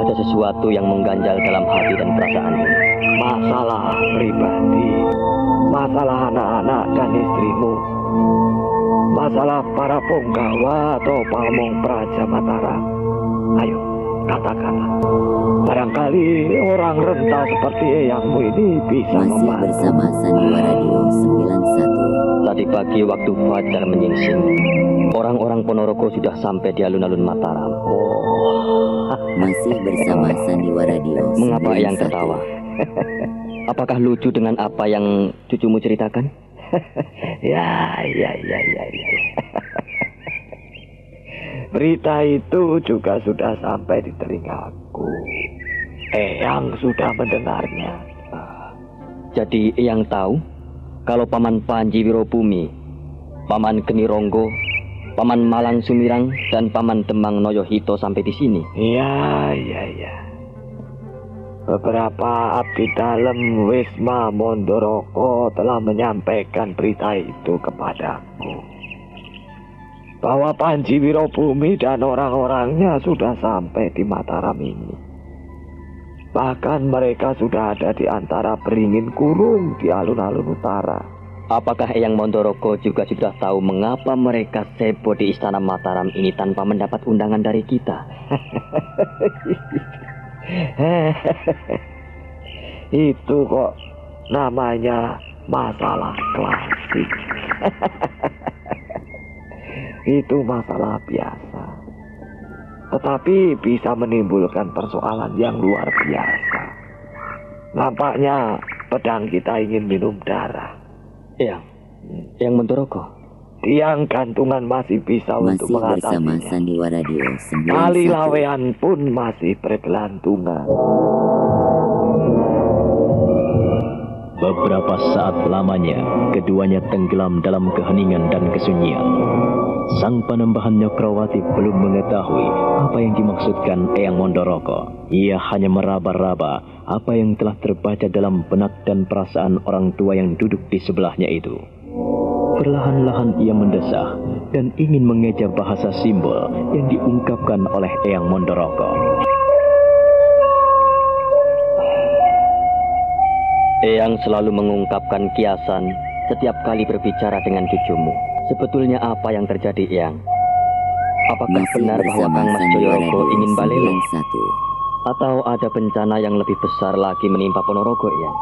Speaker 3: Ada sesuatu yang mengganjal dalam hati dan perasaan ini.
Speaker 10: Masalah pribadi, masalah anak-anak dan istrimu, masalah para punggawa atau pamong praja Mataram. Ayo, katakanlah. Barangkali orang renta seperti eyangmu ini bisa
Speaker 7: membantu. Masih bersama Sandiwara Radio 91.
Speaker 3: Tadi pagi waktu fajar menyingsing, orang-orang Ponorogo sudah sampai di alun-alun Mataram.
Speaker 7: Masih bersama Sandiwara Radio 91.
Speaker 3: Mengapa Eyang tertawa? Apakah lucu dengan apa yang cucumu ceritakan?
Speaker 10: Ya. Berita itu juga sudah sampai di telingaku. Eyang sudah mendengarnya.
Speaker 3: Jadi Eyang tahu kalau Paman Panji Wirobumi, Paman Geni Ronggo, Paman Malang Sumirang, dan Paman Demang Noyohito sampai di sini?
Speaker 10: Iya. Beberapa abdi dalam Wisma Mondorogo telah menyampaikan berita itu kepadaku. Bahwa Panji Wirobumi dan orang-orangnya sudah sampai di Mataram ini. Bahkan mereka sudah ada di antara beringin kurung di alun-alun utara.
Speaker 3: Apakah Eyang Mondorogo juga sudah tahu mengapa mereka sebo di istana Mataram ini tanpa mendapat undangan dari kita?
Speaker 10: Itu kok namanya masalah klasik. Itu masalah biasa, tetapi bisa menimbulkan persoalan yang luar biasa. Nampaknya pedang kita ingin minum darah.
Speaker 4: Yang Mendoroko.
Speaker 10: Tiang gantungan masih bisa untuk mengatasinya.
Speaker 7: Bersama Sandiwara Radio 91.
Speaker 10: Tali lawean pun masih bergelantungan.
Speaker 2: Beberapa saat lamanya, keduanya tenggelam dalam keheningan dan kesunyian. Sang Panembahan Nyokrawati belum mengetahui apa yang dimaksudkan Eyang Mondoroko. Ia hanya meraba-raba apa yang telah terbaca dalam benak dan perasaan orang tua yang duduk di sebelahnya itu. Perlahan-lahan ia mendesah dan ingin mengeja bahasa simbol yang diungkapkan oleh Eyang Mondoroko.
Speaker 4: Eyang selalu mengungkapkan kiasan setiap kali berbicara dengan cucumu. Sebetulnya apa yang terjadi, Eyang? Apakah benar bahwa Kang Mas Joyorogo ingin balelo? Atau ada bencana yang lebih besar lagi menimpa Ponorogo, Eyang?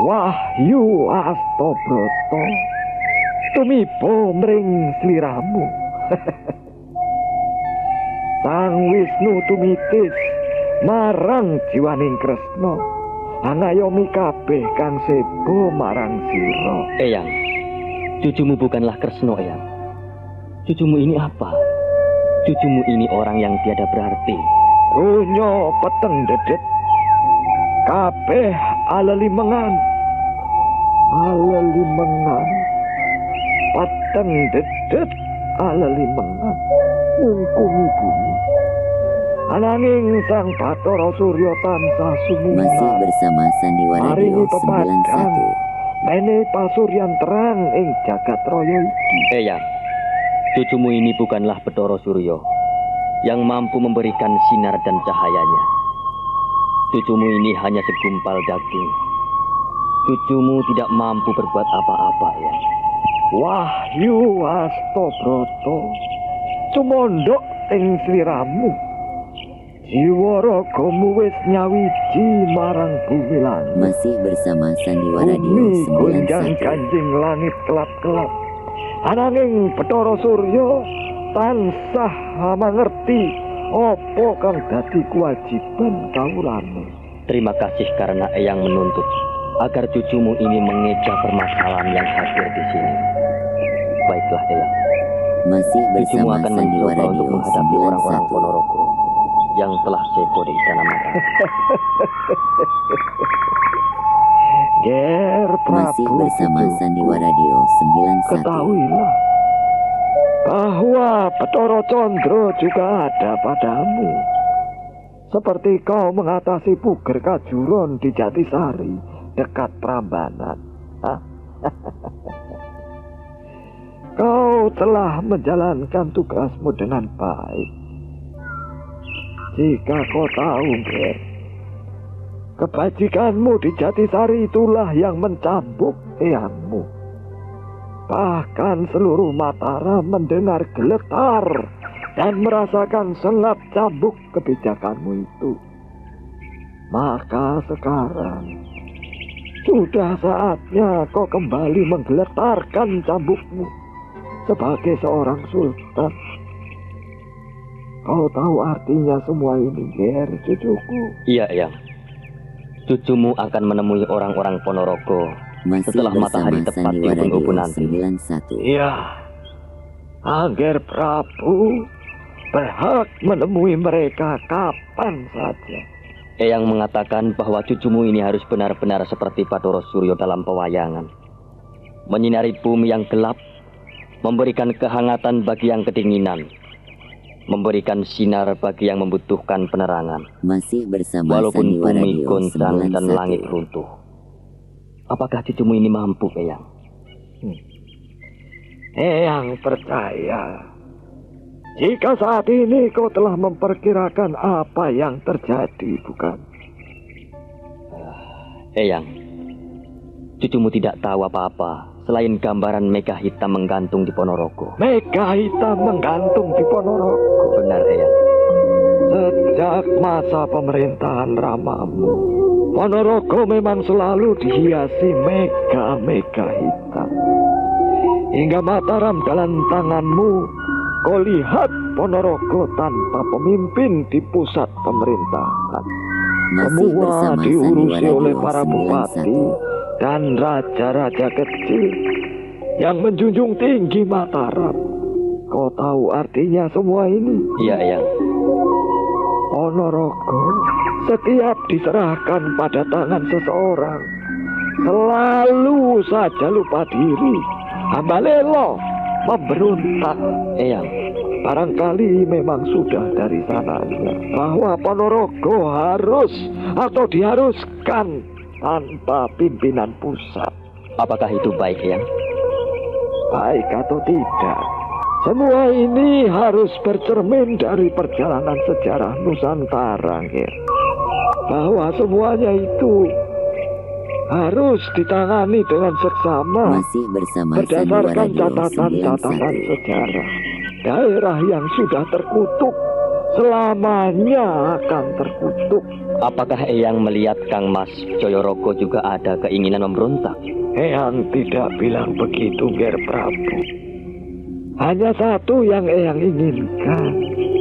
Speaker 10: Wahyu Astobroto, tumibo mring sliramu. Sang Wisnu tumitis marang jiwaning Kresna, angayomi kabeh kang sebo marang sira.
Speaker 4: Eyang, cucumu bukanlah Kresna, Eyang. Cucumu ini apa? Cucumu ini orang yang tiada berarti.
Speaker 10: Donya peteng dedet, kabeh alelimengan, peteng dedet alelimengan, mungkumi bumi. Ananging sang Bathara Surya tansah sumungkap.
Speaker 7: Masih bersama Sandiwara Radio 91.
Speaker 10: Mene pasuryan terang ing jagat raya iki.
Speaker 4: Eyang, cucumu ini bukanlah Bathara Surya yang mampu memberikan sinar dan cahayanya. Cucumu ini hanya segumpal daging. Cucumu tidak mampu berbuat apa-apa, ya.
Speaker 10: Wahyu Astobroto, tumondok ing sliramu. Jiwa ragamu wis nyawiji marang bumi langit.
Speaker 7: Masih bersama Sandiwara Radio 91.
Speaker 10: Kanjeng langit kelap-kelap. Ananging Bathara Surya tansah mangerti apa kang dadi kewajiban kawulane.
Speaker 4: Terima kasih karena Eyang menuntut agar cucumu ini mengeja permasalahan yang hadir di sini. Baiklah, Eyang.
Speaker 7: Masih bersama Sandiwara Radio 91.
Speaker 4: Orang-orang Ponorogo yang telah sebo di Istana Mata.
Speaker 10: Ger Prabu.
Speaker 7: Masih bersama Sandiwara Radio 91.
Speaker 10: Ketahuilah bahwa Bathara Candra juga ada padamu. Seperti kau mengatasi puger Kajuron di Jatisari dekat Prambanan. Kau telah menjalankan tugasmu dengan baik. Jika kau tahu, Ger, kebajikanmu di Jatisari itulah yang mencambuk eyangmu. Bahkan seluruh Mataram mendengar geletar dan merasakan sengat cambuk kebijakanmu itu. Maka sekarang sudah saatnya kau kembali menggeletarkan cambukmu sebagai seorang sultan. Kau tahu artinya semua ini, Ger, cucuku?
Speaker 4: Iya, Eyang. Cucumu akan menemui orang-orang Ponorogo setelah matahari tepat di ubun-ubun nanti.
Speaker 10: Iya, Angger Prabu berhak menemui mereka kapan saja.
Speaker 4: Eyang mengatakan bahwa cucumu ini harus benar-benar seperti Bathara Surya dalam pewayangan, menyinari bumi yang gelap, memberikan kehangatan bagi yang kedinginan, memberikan sinar bagi yang membutuhkan penerangan.
Speaker 7: Masih bersama
Speaker 4: walaupun
Speaker 7: Sandiwara
Speaker 4: bumi
Speaker 7: Radio
Speaker 4: goncang
Speaker 7: 91.
Speaker 4: dan langit runtuh. Apakah cucumu ini mampu, Eyang?
Speaker 10: Eyang percaya, jika saat ini kau telah memperkirakan apa yang terjadi, bukan?
Speaker 4: Eyang, cucumu tidak tahu apa-apa selain gambaran mega hitam menggantung di Ponorogo.
Speaker 10: Mega hitam menggantung di Ponorogo?
Speaker 4: Benar, Eyang.
Speaker 10: Sejak masa pemerintahan Ramamu, Ponorogo memang selalu dihiasi mega-mega hitam. Hingga Mataram dalam tanganmu, kau lihat Ponorogo tanpa pemimpin di pusat pemerintahan. Semua diurusi oleh para bupati dan raja-raja kecil yang menjunjung tinggi Mataram. Kau tahu artinya semua ini?
Speaker 4: Iya, Eyang.
Speaker 10: Ponorogo setiap diserahkan pada tangan seseorang selalu saja lupa diri, hambalelo, memberontak.
Speaker 4: Eyang,
Speaker 10: barangkali memang sudah dari sananya bahwa Ponorogo harus atau diharuskan tanpa pimpinan pusat.
Speaker 4: Apakah itu baik, Eyang?
Speaker 10: Baik atau tidak, semua ini harus bercermin dari perjalanan sejarah Nusantara, Ger. Bahwa semuanya itu harus ditangani dengan seksama.
Speaker 7: Masih bersama
Speaker 10: berdasarkan
Speaker 7: Sandiwara
Speaker 10: catatan-catatan
Speaker 7: 91.
Speaker 10: sejarah. Daerah yang sudah terkutuk selamanya akan terkutuk.
Speaker 4: Apakah Eyang melihat Kang Mas Joyorogo juga ada keinginan memberontak?
Speaker 10: Eyang tidak bilang begitu, Ger Prabu. Hanya satu yang Eyang inginkan.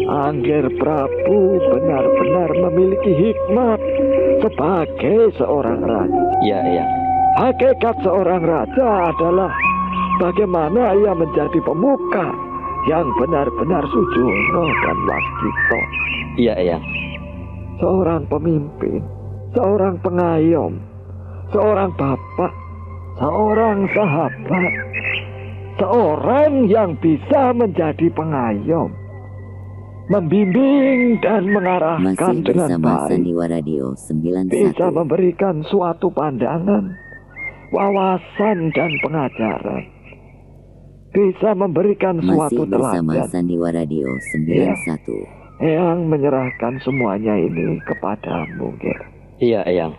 Speaker 10: Angger Prabu benar-benar memiliki hikmat sebagai seorang raja.
Speaker 4: Iya, Eyang.
Speaker 10: Hakikat seorang raja adalah bagaimana ia menjadi pemuka yang benar-benar sujono dan waskito.
Speaker 4: Iya, Eyang.
Speaker 10: Seorang pemimpin, seorang pengayom, seorang bapak, seorang sahabat, seorang yang bisa menjadi pengayom, membimbing dan mengarahkan
Speaker 7: Masih
Speaker 10: dengan
Speaker 7: bersama
Speaker 10: baik,
Speaker 7: Sandiwara Radio 91.
Speaker 10: bisa memberikan suatu pandangan, wawasan dan pengajaran, bisa memberikan suatu
Speaker 7: Masih bersama
Speaker 10: teladan.
Speaker 7: Sandiwara Radio 91.
Speaker 10: Eyang menyerahkan semuanya ini kepadamu, Ger.
Speaker 4: Iya, Eyang.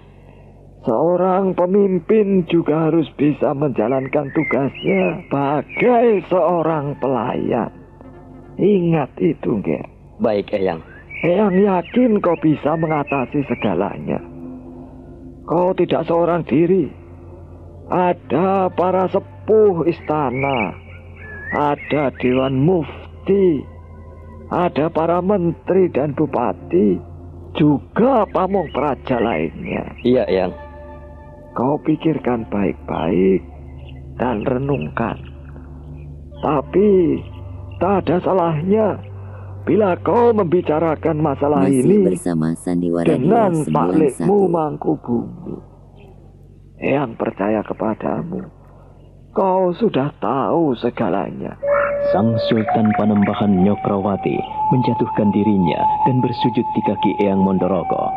Speaker 10: Seorang pemimpin juga harus bisa menjalankan tugasnya sebagai seorang pelayan. Ingat itu, Ger.
Speaker 4: Baik, Eyang.
Speaker 10: Eyang yakin kau bisa mengatasi segalanya. Kau tidak seorang diri. Ada para sepuh istana, ada Dewan Mufti, ada para menteri dan bupati, juga pamong praja lainnya.
Speaker 4: Iya, Eyang.
Speaker 10: Kau pikirkan baik-baik dan renungkan. Tapi tak ada salahnya bila kau membicarakan masalah
Speaker 7: Masih
Speaker 10: ini
Speaker 7: bersama Sandiwara
Speaker 10: dengan
Speaker 7: Radio
Speaker 10: Paklikmu
Speaker 7: 91.
Speaker 10: Mangkubumi. Eyang percaya kepadamu. Kau sudah tahu segalanya.
Speaker 2: Sang Sultan Panembahan Nyokrawati menjatuhkan dirinya dan bersujud di kaki Eyang Mondorogo.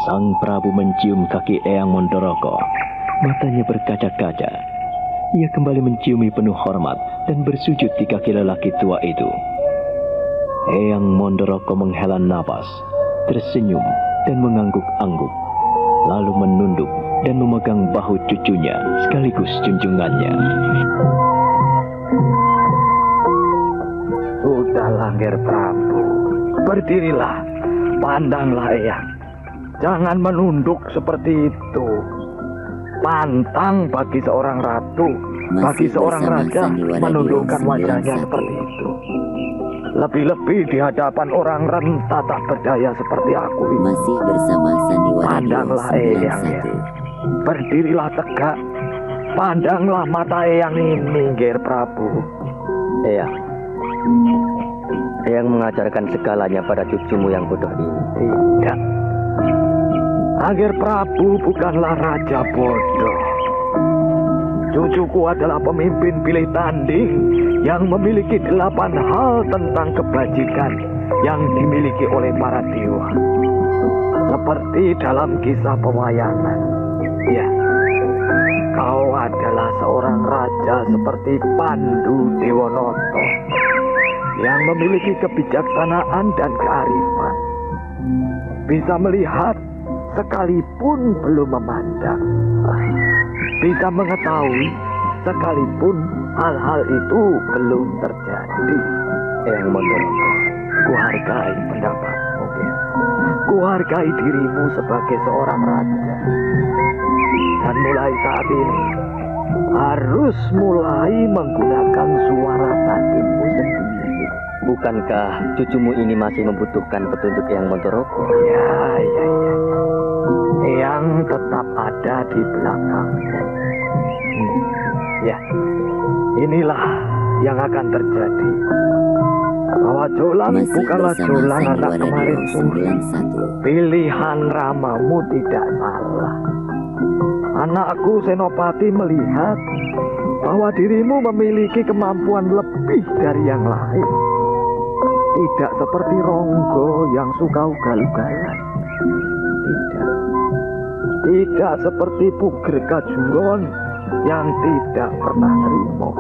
Speaker 2: Sang Prabu mencium kaki Eyang Mondorogo. Matanya berkaca-kaca. Ia kembali menciumi penuh hormat dan bersujud di kaki lelaki tua itu. Eyang Mondorogo menghela napas, tersenyum dan mengangguk-angguk, lalu menunduk dan memegang bahu cucunya sekaligus junjungannya.
Speaker 10: Sudahlah, Ger Prabu. Berdirilah, pandanglah Eyang. Jangan menunduk seperti itu. Pantang bagi seorang ratu, bagi
Speaker 7: Masih
Speaker 10: seorang
Speaker 7: bersama
Speaker 10: raja
Speaker 7: Sandiwara
Speaker 10: menundukkan
Speaker 7: Radio
Speaker 10: wajahnya
Speaker 7: 91.
Speaker 10: seperti itu. Lebih-lebih di hadapan orang renta tak berdaya seperti aku ini.
Speaker 7: Masih bersama Sandiwara Radio
Speaker 10: Pandanglah Eyang, ya.
Speaker 7: 91.
Speaker 10: Berdirilah tegak. Pandanglah mata Eyang ini, Ger Prabu.
Speaker 4: Eyang. Eyang mengajarkan segalanya pada cucumu yang bodoh ini.
Speaker 10: Tidak. Angger Prabu bukanlah raja bodoh. Cucuku adalah pemimpin pilih tanding yang memiliki 8 hal tentang kebajikan yang dimiliki oleh para dewa. Seperti dalam kisah pewayangan. Ya, kau adalah seorang raja seperti Pandu Dewonoto yang memiliki kebijaksanaan dan kearifan. Bisa melihat sekalipun belum memandang. Bisa mengetahui sekalipun hal-hal itu belum terjadi.
Speaker 4: Eyang Mondorogo,
Speaker 10: Kuhargai pendapatmu, Ger. Kuhargai dirimu sebagai seorang raja. Dan mulai saat ini harus mulai menggunakan suara hatimu sendiri.
Speaker 4: bukankah cucumu ini masih membutuhkan petunjuk Eyang Mondorogo?
Speaker 10: Ya. Eyang tetap ada di belakangmu. Ya, inilah yang akan terjadi. Bahwa Jolang bukanlah Jolang anak kemarin sore. Pilihan Ramamu tidak salah. Anakku Senopati melihat bahwa dirimu memiliki kemampuan lebih dari yang lain. Tidak seperti Ronggo yang suka ugal-ugalan. Tidak. Tidak seperti Puger Kajuron yang tidak pernah terima.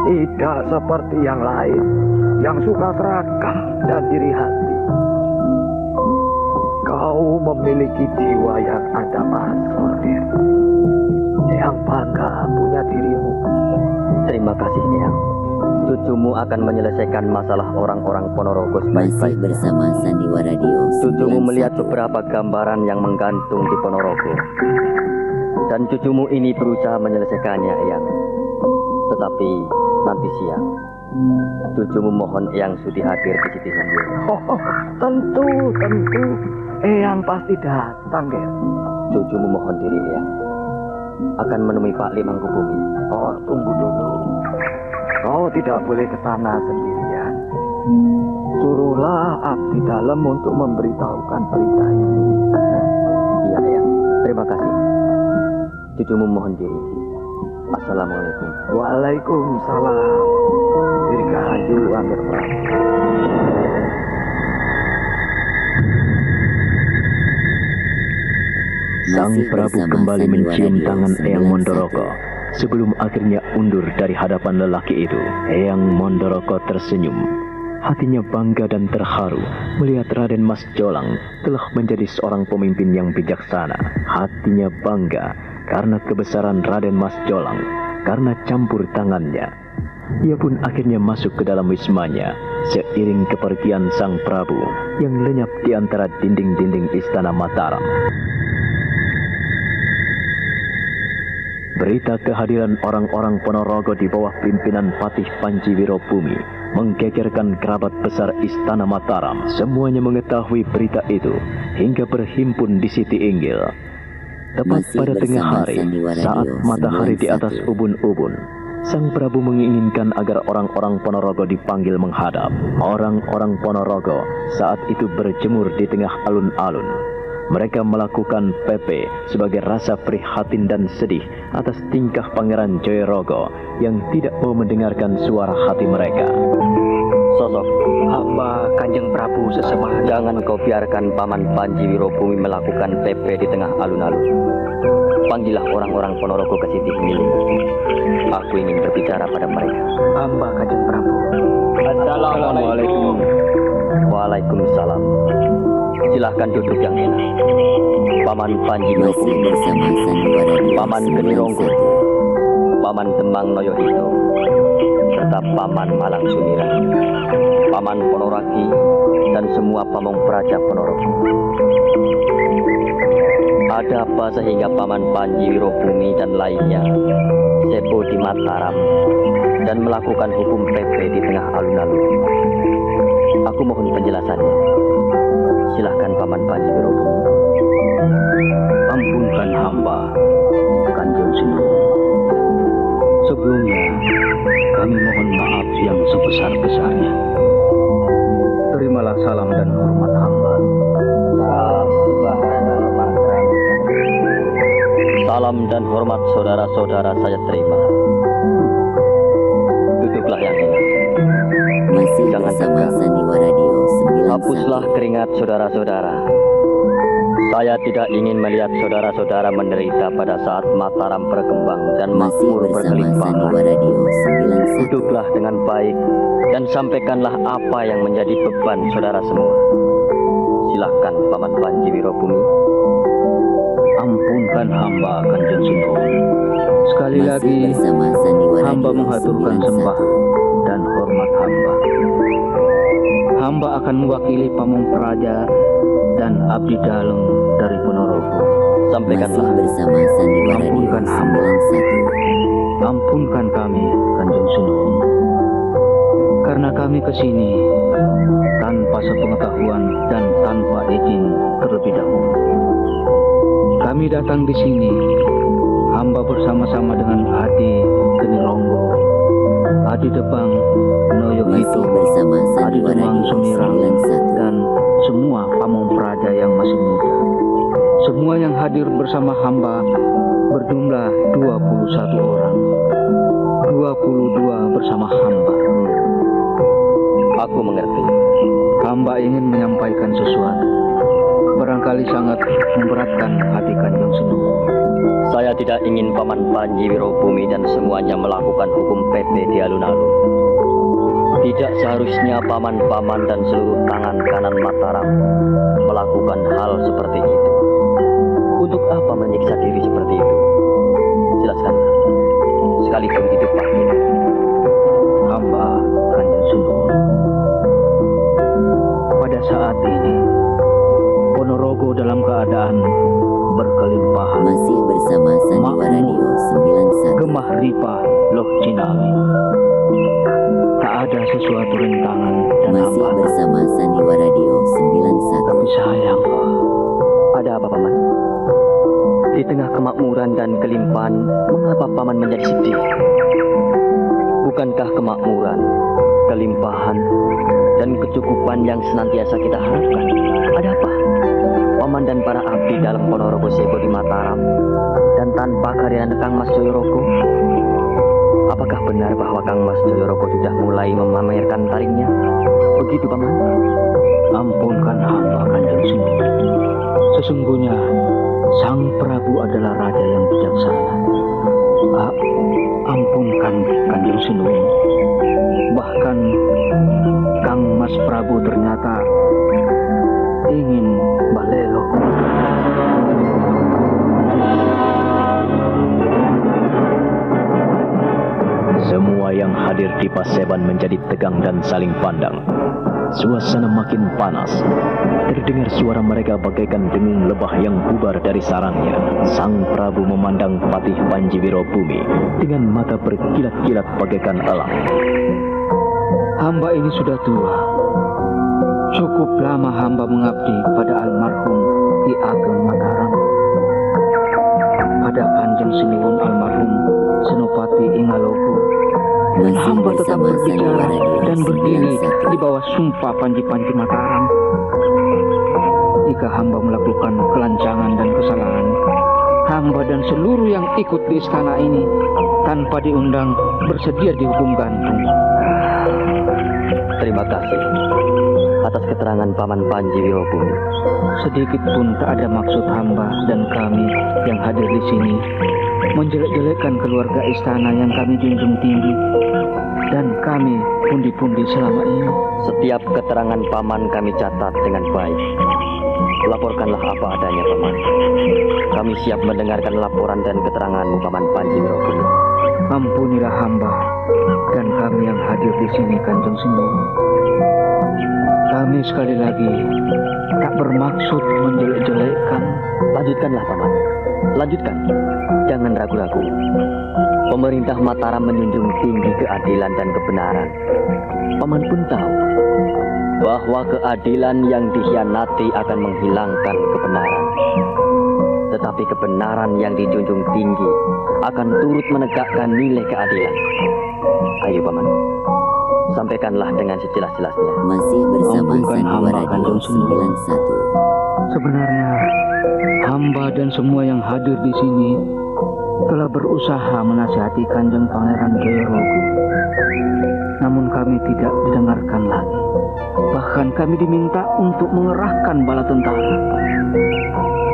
Speaker 10: Tidak seperti yang lain yang suka serakah dan iri hati. Kau memiliki jiwa yang ada Mas, yang bangga punya dirimu.
Speaker 4: Terima kasih, Eyang. Cucumu akan menyelesaikan masalah orang-orang Ponorogo sebaik-baiknya.
Speaker 7: Masih bersama Sandiwara Radio 91.
Speaker 4: Cucumu melihat beberapa gambaran yang menggantung di Ponorogo. Dan cucumu ini berusaha menyelesaikannya, Eyang. Tetapi nanti siang, cucumu mohon Eyang Sudi hadir di Siti Hunggul.
Speaker 10: Oh, tentu. Eyang pasti datang, Ger.
Speaker 4: Cucumu mohon diri, Eyang. Akan menemui Pak Limangkubumi.
Speaker 10: Oh, tunggu dulu. Kau tidak boleh ke sana sendirian. Suruhlah abdi dalam untuk memberitahukan berita ini.
Speaker 4: Iya, Eyang. Terima kasih. Cucumu mohon diri. Assalamualaikum.
Speaker 10: Waalaikumsalam. Dirgahayu Angger Prabu.
Speaker 2: Sang Prabu kembali mencium tangan Eyang Mondoroko sebelum akhirnya undur dari hadapan lelaki itu. Eyang Mondoroko tersenyum. Hatinya bangga dan terharu melihat Raden Mas Jolang telah menjadi seorang pemimpin yang bijaksana. Hatinya bangga karena kebesaran Raden Mas Jolang, karena campur tangannya. Ia pun akhirnya masuk ke dalam wismanya seiring kepergian Sang Prabu yang lenyap di antara dinding-dinding istana Mataram. Berita kehadiran orang-orang Ponorogo di bawah pimpinan Patih Panji Wirobumi menggegerkan kerabat besar istana Mataram. Semuanya mengetahui berita itu hingga berhimpun di Siti Inggil. Tepat pada tengah hari, saat matahari di atas ubun-ubun, Sang Prabu menginginkan agar orang-orang Ponorogo dipanggil menghadap. Orang-orang Ponorogo saat itu berjemur di tengah alun-alun. Mereka melakukan pepe sebagai rasa prihatin dan sedih atas tingkah Pangeran Joyorogo yang tidak mau mendengarkan suara hati mereka.
Speaker 4: Sosok
Speaker 9: hamba Kanjeng Prabu sesembahan.
Speaker 4: Jangan kau biarkan Paman Panji Wirobumi melakukan pepe di tengah alun-alun. Panggillah orang-orang Ponorogo ke Siti Inggil. Aku ingin berbicara pada mereka.
Speaker 9: Hamba Kanjeng Prabu.
Speaker 4: Assalamualaikum. Waalaikumsalam. Silahkan duduk yang enak. Paman Panji
Speaker 7: Masih
Speaker 4: Wirobumi,
Speaker 7: bersama Sandiwara Radio
Speaker 4: Paman Geni Ronggo,
Speaker 7: 91.
Speaker 4: Paman Demang Noyohito, serta Paman Malang Sumira, Paman Ponoraki, dan semua pamong praja Ponorogo. Ada apa sehingga Paman Panji Wirobumi dan lainnya sepo di Mataram dan melakukan hukum pepe di tengah alun-alun? Aku mohon penjelasannya. Silahkan Paman Panji Wirobumi.
Speaker 3: Ampunkan hamba, Kanjeng Sunan. Sebelumnya, kami mohon maaf yang sebesar-besarnya. Terimalah salam dan hormat hamba.
Speaker 4: Salam dan hormat saudara-saudara saya terima. Duduklah yang enak.
Speaker 7: Masih
Speaker 4: Jangan
Speaker 7: bersama
Speaker 4: tegang.
Speaker 7: Sandiwara Radio 91.
Speaker 4: Hapuslah keringat saudara-saudara. Saya tidak ingin melihat saudara-saudara menderita pada saat Mataram berkembang dan
Speaker 7: Masih
Speaker 4: makmur
Speaker 7: bersama
Speaker 4: berkelimpahan.
Speaker 7: Sandiwara Radio 91.
Speaker 4: Duduklah dengan baik dan sampaikanlah apa yang menjadi beban saudara semua. Silahkan Paman Panji Wirobumi.
Speaker 3: Ampunkan hamba, Kanjeng Sunan. Sekali
Speaker 7: Masih
Speaker 3: lagi,
Speaker 7: bersama Sandiwara
Speaker 3: hamba
Speaker 7: Radio
Speaker 3: menghaturkan
Speaker 7: 91.
Speaker 3: sembah dan hormat hamba. Hamba akan mewakili pamong praja dan abdi dalem dari Ponorogo.
Speaker 7: Masih
Speaker 4: Sampaikanlah.
Speaker 7: bersama Sandiwara Radio
Speaker 3: Ampunkan hamba.
Speaker 7: 91.
Speaker 3: Ampunkan kami, Kanjeng Sunan. Karena kami kesini tanpa sepengetahuan dan tanpa izin terlebih dahulu. Kami datang di sini, hamba bersama-sama dengan Adi Genironggo, Adi Debang, Noyo
Speaker 7: Masih
Speaker 3: Gitu,
Speaker 7: bersama
Speaker 3: Adi
Speaker 7: Sandiwara
Speaker 3: Demang
Speaker 7: Radio
Speaker 3: Sumirang,
Speaker 7: 91.
Speaker 3: dan semua pamong praja yang masih muda. Semua yang hadir bersama hamba berjumlah 21 orang. 22 bersama hamba.
Speaker 4: Aku mengerti.
Speaker 3: Hamba ingin menyampaikan sesuatu. Barangkali sangat memberatkan hati Kanjeng Sunan.
Speaker 4: Saya tidak ingin Paman Panji Wirobumi dan semuanya melakukan hukum PT di alun-alun. Tidak seharusnya paman-paman dan seluruh tangan kanan Mataram melakukan hal seperti itu. Untuk apa menyiksa diri seperti itu? Jelaskan. Sekalipun itu pahit.
Speaker 3: Hamba Kanjeng Sunan. Pada saat ini, Ponorogo dalam keadaan berkelimpahan.
Speaker 7: Masih bersama Sandiwara Radio 91.
Speaker 3: Gemah ripah loh Cinawi. Tak ada sesuatu rintangan dan
Speaker 7: Masih
Speaker 3: hambatan.
Speaker 7: bersama Sandiwara Radio 91.
Speaker 3: Tapi sayang,
Speaker 4: Ada apa, Paman? Di tengah kemakmuran dan kelimpahan, mengapa Paman menjadi sedih? Bukankah kemakmuran, kelimpahan, dan kecukupan yang senantiasa kita harapkan? Ada apa? Paman dan para abdi dalam Ponorogo Sebo di Mataram, dan tanpa kehadiran Kang Mas Joyorogo, apakah benar bahwa Kang Mas Joyorogo sudah mulai memamerkan taringnya? Begitu, Paman?
Speaker 3: ampunkan hamba Kanjeng Sunan. Sesungguhnya Sang Prabu adalah raja yang bijaksana. Ampunkan Kanjeng Sunan. Bahkan Kang Mas Prabu ternyata ingin balelo.
Speaker 2: Semua yang hadir di Paseban menjadi tegang dan saling pandang. Suasana makin panas. Terdengar suara mereka bagaikan dengung lebah yang bubar dari sarangnya. Sang Prabu memandang Patih Panji Wirobumi dengan mata berkilat-kilat bagaikan elang.
Speaker 3: Hamba ini sudah tua. Cukup lama hamba mengabdi pada almarhum Ki Ageng Mataram, pada Kanjeng Sinuwun almarhum Senopati Ingalogo. Dan hamba tetap berbicara dan berdiri di bawah sumpah Panji-Panji Mataram. Jika hamba melakukan kelancangan dan kesalahan, hamba dan seluruh yang ikut di istana ini tanpa diundang bersedia dihukum gantung.
Speaker 4: Terima kasih atas keterangan Paman Panji Wirobumi.
Speaker 3: Sedikit pun tak ada maksud hamba dan kami yang hadir di sini menjelek-jelekkan keluarga istana yang kami junjung tinggi dan kami pundi-pundi selama ini.
Speaker 4: Setiap keterangan Paman kami catat dengan baik. Laporkanlah apa adanya, Paman. Kami siap mendengarkan laporan dan keteranganmu, Paman Panji Wirobumi.
Speaker 3: Ampunilah hamba dan kami yang hadir di sini, Kanjeng Sunan. Kami sekali lagi tak bermaksud menjelek-jelekkan.
Speaker 4: Lanjutkanlah, Paman. Lanjutkan. Jangan ragu-ragu. Pemerintah Mataram menjunjung tinggi keadilan dan kebenaran. Paman pun tahu bahwa keadilan yang dikhianati akan menghilangkan kebenaran. Tetapi kebenaran yang dijunjung tinggi akan turut menegakkan nilai keadilan. Ayo, Paman. Sampaikanlah dengan sejelas-jelasnya.
Speaker 7: Masih bersama
Speaker 3: Ampunkan
Speaker 7: Sandiwara
Speaker 3: hamba,
Speaker 7: Radio
Speaker 3: Kanjeng Sunan.
Speaker 7: 91.
Speaker 3: Sebenarnya hamba dan semua yang hadir di sini telah berusaha menasihati Kanjeng Pangeran Joyorogo. Namun kami tidak didengarkan lagi. Bahkan kami diminta untuk mengerahkan bala tentara.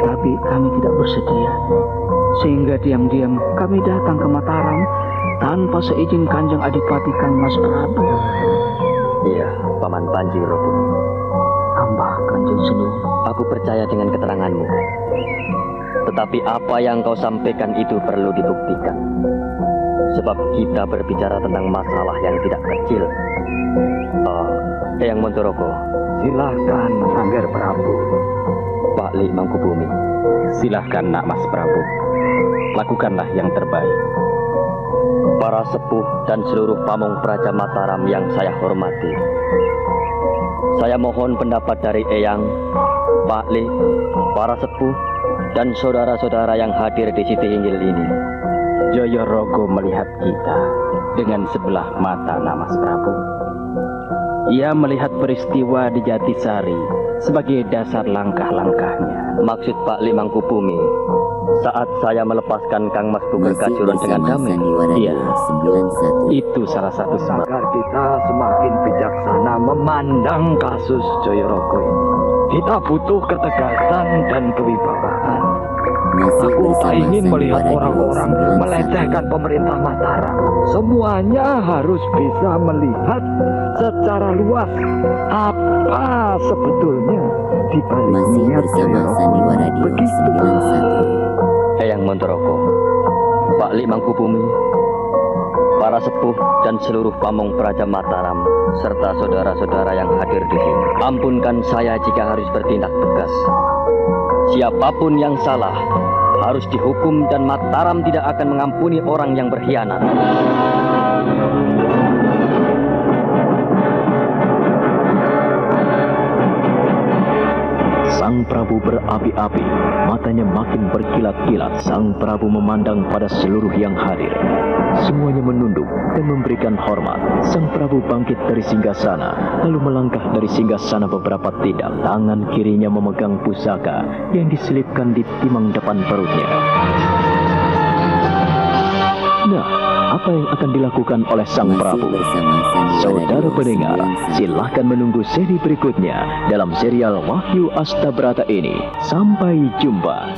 Speaker 3: Tapi kami tidak bersedia. Sehingga diam-diam kami datang ke Mataram tanpa seizin Kanjeng Adipati Kang Mas Prabu.
Speaker 4: Iya, Paman Panji Wirobumi.
Speaker 3: Hamba Kanjeng Sunan.
Speaker 4: Aku percaya dengan keteranganmu. Tetapi apa yang kau sampaikan itu perlu dibuktikan. Sebab kita berbicara tentang masalah yang tidak kecil. Eyang Montorogo,
Speaker 10: Silahkan, Sangger Prabu.
Speaker 4: Pak Li Mangkubumi.
Speaker 11: Silahkan, Nak Mas Prabu. Lakukanlah yang terbaik.
Speaker 4: Para sepuh dan seluruh pamong praja Mataram yang saya hormati. Saya mohon pendapat dari Eyang, Pak Li, para sepuh, dan saudara-saudara yang hadir di Siti Hinggil ini.
Speaker 11: Joyorogo melihat kita dengan sebelah mata, Nak Mas Prabu. Ia melihat peristiwa di Jatisari sebagai dasar langkah-langkahnya.
Speaker 4: Maksud Pak Lik Mangkubumi, saat saya melepaskan Kang Mas Buger Kacuron dengan damai.
Speaker 11: Iya, itu salah satu sebab.
Speaker 10: Agar kita semakin bijaksana memandang kasus Joyorogo ini. Kita butuh ketegasan dan kewibawaan. Aku tak ingin melihat orang-orang melecehkan pemerintah Mataram. Semuanya harus bisa melihat secara luas apa sebetulnya di balik niat Joyorogo. Begitu.
Speaker 4: Eyang Mondorogo, Pak Lik Mangkubumi, para sepuh dan seluruh pamong Praja Mataram, serta saudara-saudara yang hadir di sini. Ampunkan saya jika harus bertindak tegas. Siapapun yang salah harus dihukum dan Mataram tidak akan mengampuni orang yang berkhianat.
Speaker 2: Sang Prabu berapi-api, matanya makin berkilat-kilat. Sang Prabu memandang pada seluruh yang hadir. Semuanya menunduk dan memberikan hormat. Sang Prabu bangkit dari singgasana, lalu melangkah dari singgasana beberapa tidak. Tangan kirinya memegang pusaka yang diselipkan di timang depan perutnya. Nah, apa yang akan dilakukan oleh Sang Prabu? Saudara pendengar, silahkan menunggu seri berikutnya dalam serial Wahyu Astabrata ini. Sampai jumpa.